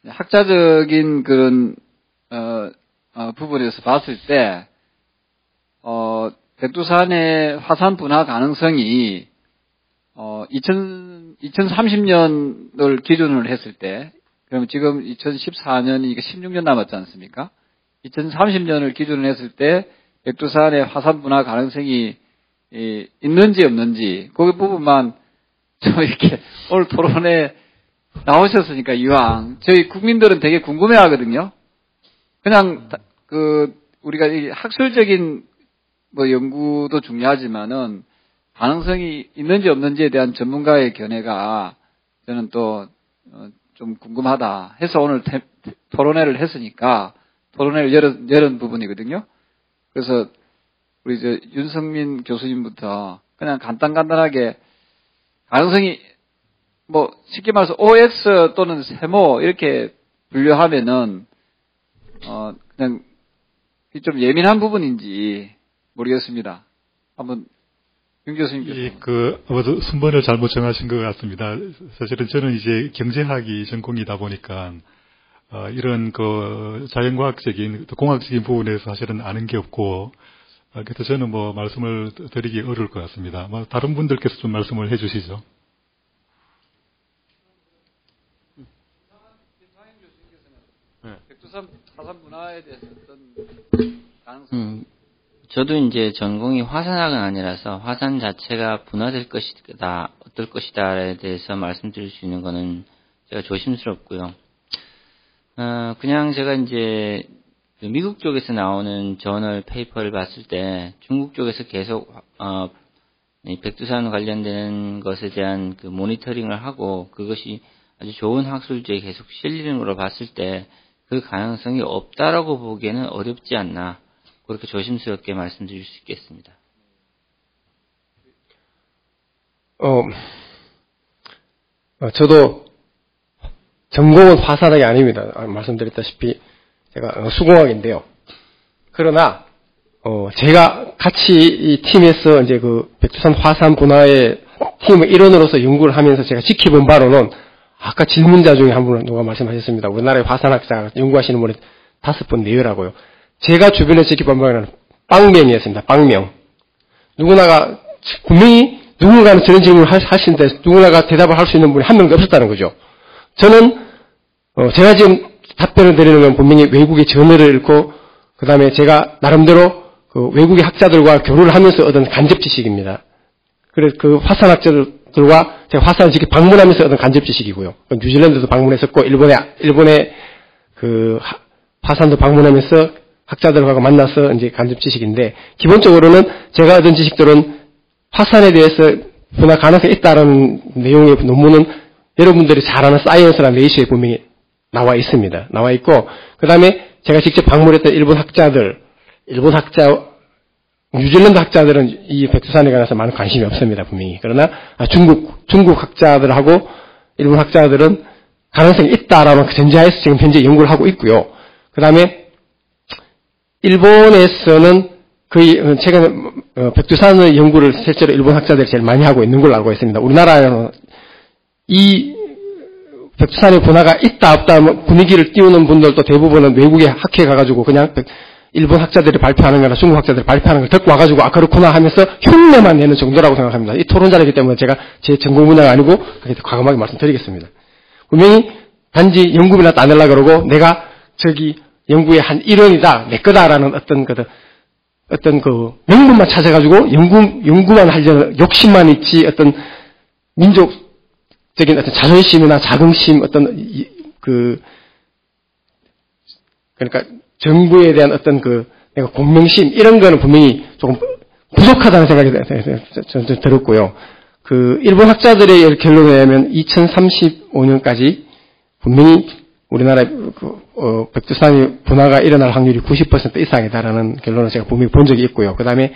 학자적인 그런 부분에서 봤을 때 백두산의 화산 분화 가능성이 2030년을 기준으로 했을 때, 그럼 지금 2014년이니까 16년 남았지 않습니까? 2030년을 기준으로 했을 때 백두산의 화산 분화 가능성이 있는지 없는지 그 부분만 좀 이렇게 오늘 토론에 나오셨으니까 이왕 저희 국민들은 되게 궁금해하거든요. 그냥 우리가 이 학술적인 뭐 연구도 중요하지만은 가능성이 있는지 없는지에 대한 전문가의 견해가 저는 또 좀 궁금하다 해서 오늘 토론회를 했으니까 토론회를 열은 부분이거든요. 그래서 우리 윤석민 교수님부터 그냥 간단하게 가능성이 뭐 쉽게 말해서 OX 또는 세모 이렇게 분류하면은 그냥 좀 예민한 부분인지 모르겠습니다. 한번 윤 교수님께서. 아마도 순번을 잘못 정하신 것 같습니다. 사실은 저는 이제 경제학이 전공이다 보니까, 이런 자연과학적인, 또 공학적인 부분에서 사실은 아는 게 없고, 그래서 저는 뭐 말씀을 드리기 어려울 것 같습니다. 아마 다른 분들께서 좀 말씀을 해 주시죠. 백두산 화산 분화에 대해서 어떤 가능성? 저도 이제 전공이 화산학은 아니라서 화산 자체가 분화될 것이다, 어떨 것이다에 대해서 말씀드릴 수 있는 거는 제가 조심스럽고요. 그냥 제가 이제 미국 쪽에서 나오는 저널 페이퍼를 봤을 때 중국 쪽에서 계속 백두산 관련된 것에 대한 그 모니터링을 하고 그것이 아주 좋은 학술지에 계속 실리는 걸로 봤을 때 그 가능성이 없다라고 보기에는 어렵지 않나. 그렇게 조심스럽게 말씀드릴 수 있겠습니다. 저도 전공은 화산학이 아닙니다. 말씀드렸다시피 제가 수공학인데요. 그러나 제가 같이 이 팀에서 이제 그 백두산 화산 분화의 팀의 일원으로서 연구를 하면서 제가 지켜본 바로는 아까 질문자 중에 한 분은 누가 말씀하셨습니다. 우리나라의 화산학자 연구하시는 분이 5분 내외라고요. 제가 주변에 지켜본 바로는 빵명이었습니다. 빵명. 누구나가 분명히 누군가는 저런 질문을 하시는데 누구나가 대답을 할 수 있는 분이 한 명도 없었다는 거죠. 저는 제가 지금 답변을 드리는 건 분명히 외국의 저널을 읽고 그 다음에 제가 나름대로 그 외국의 학자들과 교류를 하면서 얻은 간접 지식입니다. 그래서 그 화산학자들과 제가 화산을 직접 방문하면서 얻은 간접 지식이고요. 뉴질랜드도 방문했었고 일본의 그 화산도 방문하면서 학자들하고 만나서 이제 간접 지식인데 기본적으로는 제가 얻은 지식들은 화산에 대해서 분화 가능성이 있다라는 내용의 논문은 여러분들이 잘 아는 사이언스라는 네이처에 분명히 나와 있습니다. 나와 있고 그 다음에 제가 직접 방문했던 뉴질랜드 학자들은 이 백두산에 관해서 많은 관심이 없습니다. 분명히. 그러나 중국 학자들하고 일본 학자들은 가능성이 있다라는 전제하에서 지금 현재 연구를 하고 있고요. 그 다음에 일본에서는 거의 최근에 백두산의 연구를 실제로 일본 학자들이 제일 많이 하고 있는 걸로 알고 있습니다. 우리나라에는 이 백두산의 분화가 있다 없다 분위기를 띄우는 분들도 대부분은 외국에 학회에 가가지고 그냥 일본 학자들이 발표하는 거나 중국 학자들이 발표하는 걸 듣고 와가지고 그렇구나 하면서 흉내만 내는 정도라고 생각합니다. 이 토론자이기 때문에 제가 제 전공 분야가 아니고 과감하게 말씀드리겠습니다. 분명히 단지 연구비나 따내려고 그러고 내가 저기 연구의 한 일원이다, 내 거다라는 어떤 그 명분만 찾아가지고 연구만 하려는 욕심만 있지 어떤 민족적인 어떤 자존심이나 자긍심 그러니까 정부에 대한 어떤 내가 공명심 이런 거는 분명히 조금 부족하다는 생각이 저는 들었고요. 일본 학자들의 결론에 의하면 2035년까지 분명히 우리나라 백두산이 분화가 일어날 확률이 90% 이상이다라는 결론을 제가 분명히 본 적이 있고요. 그 다음에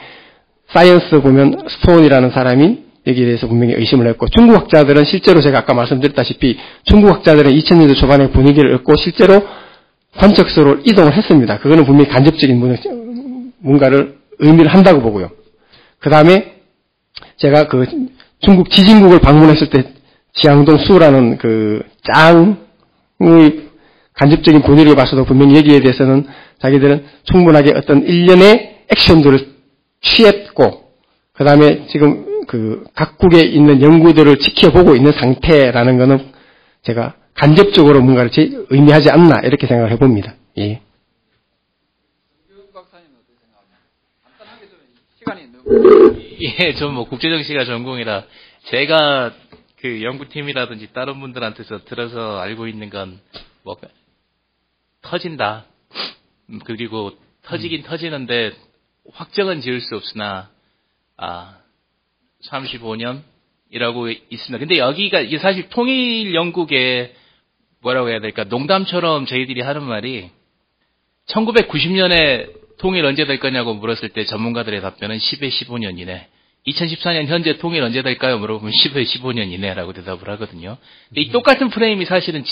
사이언스 보면 스톤이라는 사람이 여기에 대해서 분명히 의심을 했고, 중국 학자들은 실제로 제가 아까 말씀드렸다시피 중국 학자들은 2000년대 초반에 분위기를 얻고 실제로 관측소로 이동을 했습니다. 그거는 분명히 간접적인 뭔가를 의미를 한다고 보고요. 그 다음에 제가 중국 지진국을 방문했을 때 지앙동 수라는 짱의 간접적인 분위기를 봐서도 분명히 여기에 대해서는 자기들은 충분하게 어떤 일련의 액션들을 취했고, 그 다음에 지금 각국에 있는 연구들을 지켜보고 있는 상태라는 거는 제가 간접적으로 뭔가를 의미하지 않나 이렇게 생각을 해봅니다. 예. 예, 전 국제정치가 전공이라 제가 연구팀이라든지 다른 분들한테서 들어서 알고 있는 건 터진다. 그리고 터지긴 터지는데 확정은 지을 수 없으나 35년이라고 있습니다. 근데 여기가 이게 사실 통일 영국의 뭐라고 해야 될까, 농담처럼 저희들이 하는 말이 1990년에 통일 언제 될 거냐고 물었을 때 전문가들의 답변은 10에 15년 이내. 2014년 현재 통일 언제 될까요? 물어보면 10에 15년 이내라고 대답을 하거든요. 근데 이 똑같은 프레임이 사실은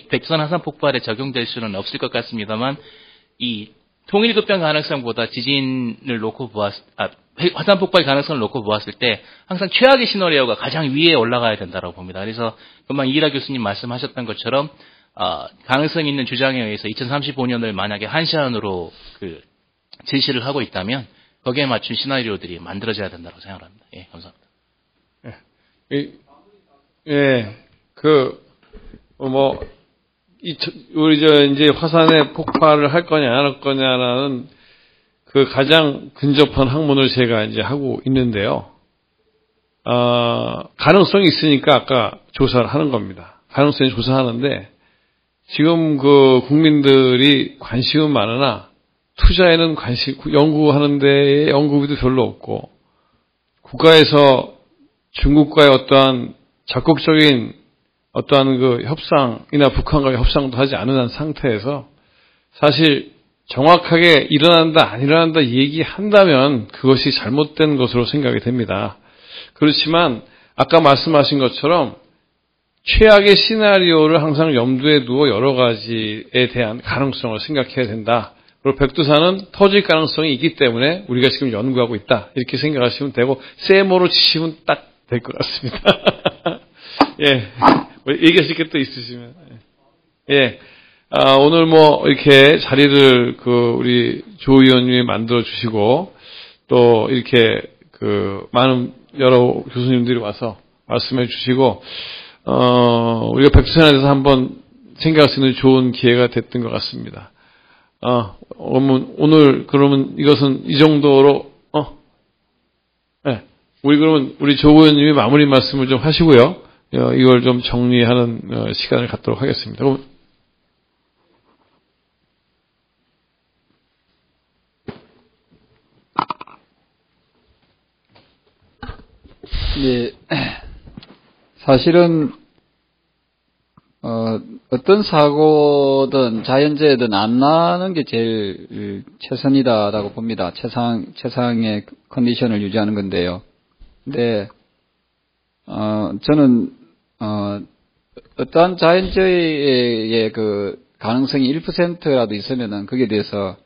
백두산 화산 폭발에 적용될 수는 없을 것 같습니다만, 이 통일 급변 가능성보다 화산 폭발 가능성을 놓고 보았을 때 항상 최악의 시나리오가 가장 위에 올라가야 된다고 봅니다. 그래서 금방 이일하 교수님 말씀하셨던 것처럼 가능성 있는 주장에 의해서 2035년을 만약에 한시안으로 제시를 하고 있다면 거기에 맞춘 시나리오들이 만들어져야 된다고 생각합니다. 예, 감사합니다. 이제 화산에 폭발을 할 거냐 안 할 거냐라는 가장 근접한 학문을 제가 이제 하고 있는데요. 가능성이 있으니까 아까 조사를 하는 겁니다. 가능성이 조사하는데 지금 국민들이 관심은 많으나 투자에는 연구하는 데에 연구비도 별로 없고, 국가에서 중국과의 어떠한 적극적인 어떠한 협상이나 북한과의 협상도 하지 않은 상태에서 사실 정확하게 일어난다 안 일어난다 얘기한다면 그것이 잘못된 것으로 생각이 됩니다. 그렇지만 아까 말씀하신 것처럼 최악의 시나리오를 항상 염두에 두어 여러 가지에 대한 가능성을 생각해야 된다. 그리고 백두산은 터질 가능성이 있기 때문에 우리가 지금 연구하고 있다. 이렇게 생각하시면 되고, 세모로 치시면 딱 될 것 같습니다. 예. 얘기하실 게 또 있으시면. 예. 오늘 이렇게 자리를 우리 조 의원님이 만들어 주시고, 또 이렇게 많은 여러 교수님들이 와서 말씀해 주시고, 우리가 백두산에 대해서 한번 생각할 수 있는 좋은 기회가 됐던 것 같습니다. 오늘 그러면 이것은 이 정도로, 네. 우리 조 의원님이 마무리 말씀을 좀 하시고요. 이걸 좀 정리하는 시간을 갖도록 하겠습니다. 네, 사실은 어떤 사고든 자연재해든 안 나는 게 제일 최선이다라고 봅니다. 최상의 컨디션을 유지하는 건데요. 근데 저는 어떠한 자연재해의 가능성이 1%라도 있으면은 거기에 대해서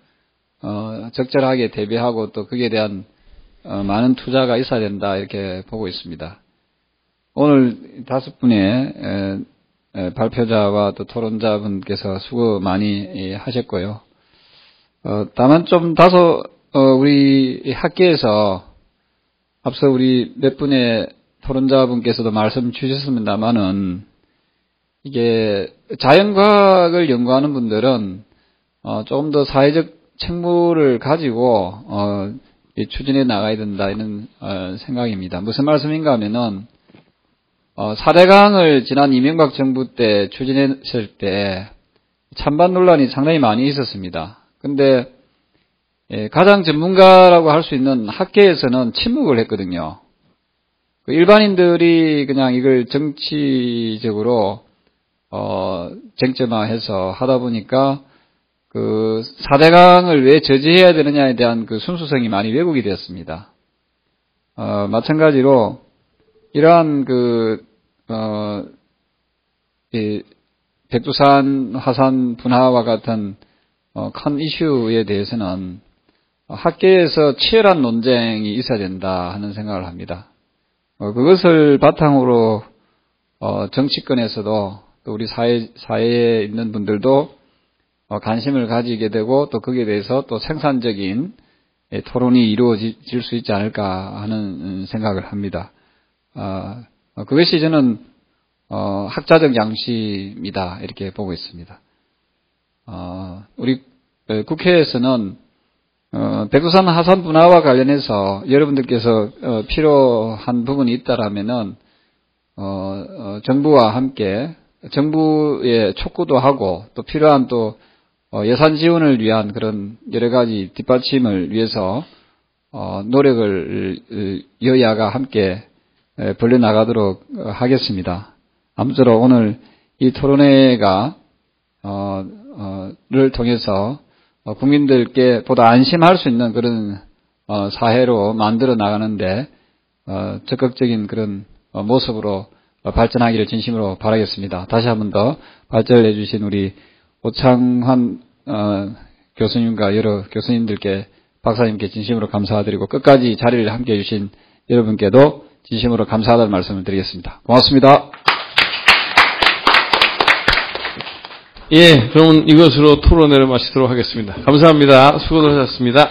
적절하게 대비하고 또 거기에 대한 많은 투자가 있어야 된다 이렇게 보고 있습니다. 오늘 5분의 발표자와 또 토론자분께서 수고 많이 하셨고요. 다만 좀 다소 우리 학계에서 앞서 우리 몇 분의 토론자분께서도 말씀 주셨습니다만은 이게 자연과학을 연구하는 분들은 조금 더 사회적 책무를 가지고 추진해 나가야 된다 이런 생각입니다. 무슨 말씀인가 하면은 4대강을 지난 이명박 정부 때 추진했을 때 찬반 논란이 상당히 많이 있었습니다. 근데 가장 전문가라고 할 수 있는 학계에서는 침묵을 했거든요. 일반인들이 그냥 이걸 정치적으로 쟁점화해서 하다 보니까 그 4대강을 왜 저지해야 되느냐에 대한 그 순수성이 많이 왜곡이 되었습니다. 마찬가지로 이러한 백두산 화산 분화와 같은 큰 이슈에 대해서는 학계에서 치열한 논쟁이 있어야 된다 하는 생각을 합니다. 그것을 바탕으로 정치권에서도 또 우리 사회에 있는 분들도 관심을 가지게 되고 또 거기에 대해서 또 생산적인 토론이 이루어질 수 있지 않을까 하는 생각을 합니다. 그것이 저는 학자적 양심이다 이렇게 보고 있습니다. 우리 국회에서는 백두산 화산 분화와 관련해서 여러분들께서 필요한 부분이 있다라면은 정부와 함께 정부의 촉구도 하고 또 필요한 또 예산 지원을 위한 그런 여러 가지 뒷받침을 위해서 노력을 여야가 함께 벌려나가도록 하겠습니다. 아무쪼록 오늘 이 토론회가 를 통해서 국민들께 보다 안심할 수 있는 그런 사회로 만들어 나가는데 적극적인 그런 모습으로 발전하기를 진심으로 바라겠습니다. 다시 한 번 더 발전을 해주신 우리 오창환 교수님과 여러 교수님들께 박사님께 진심으로 감사드리고 끝까지 자리를 함께해 주신 여러분께도 진심으로 감사하다는 말씀을 드리겠습니다. 고맙습니다. 예, 그러면 이것으로 토론회를 마치도록 하겠습니다. 감사합니다. 수고들 하셨습니다.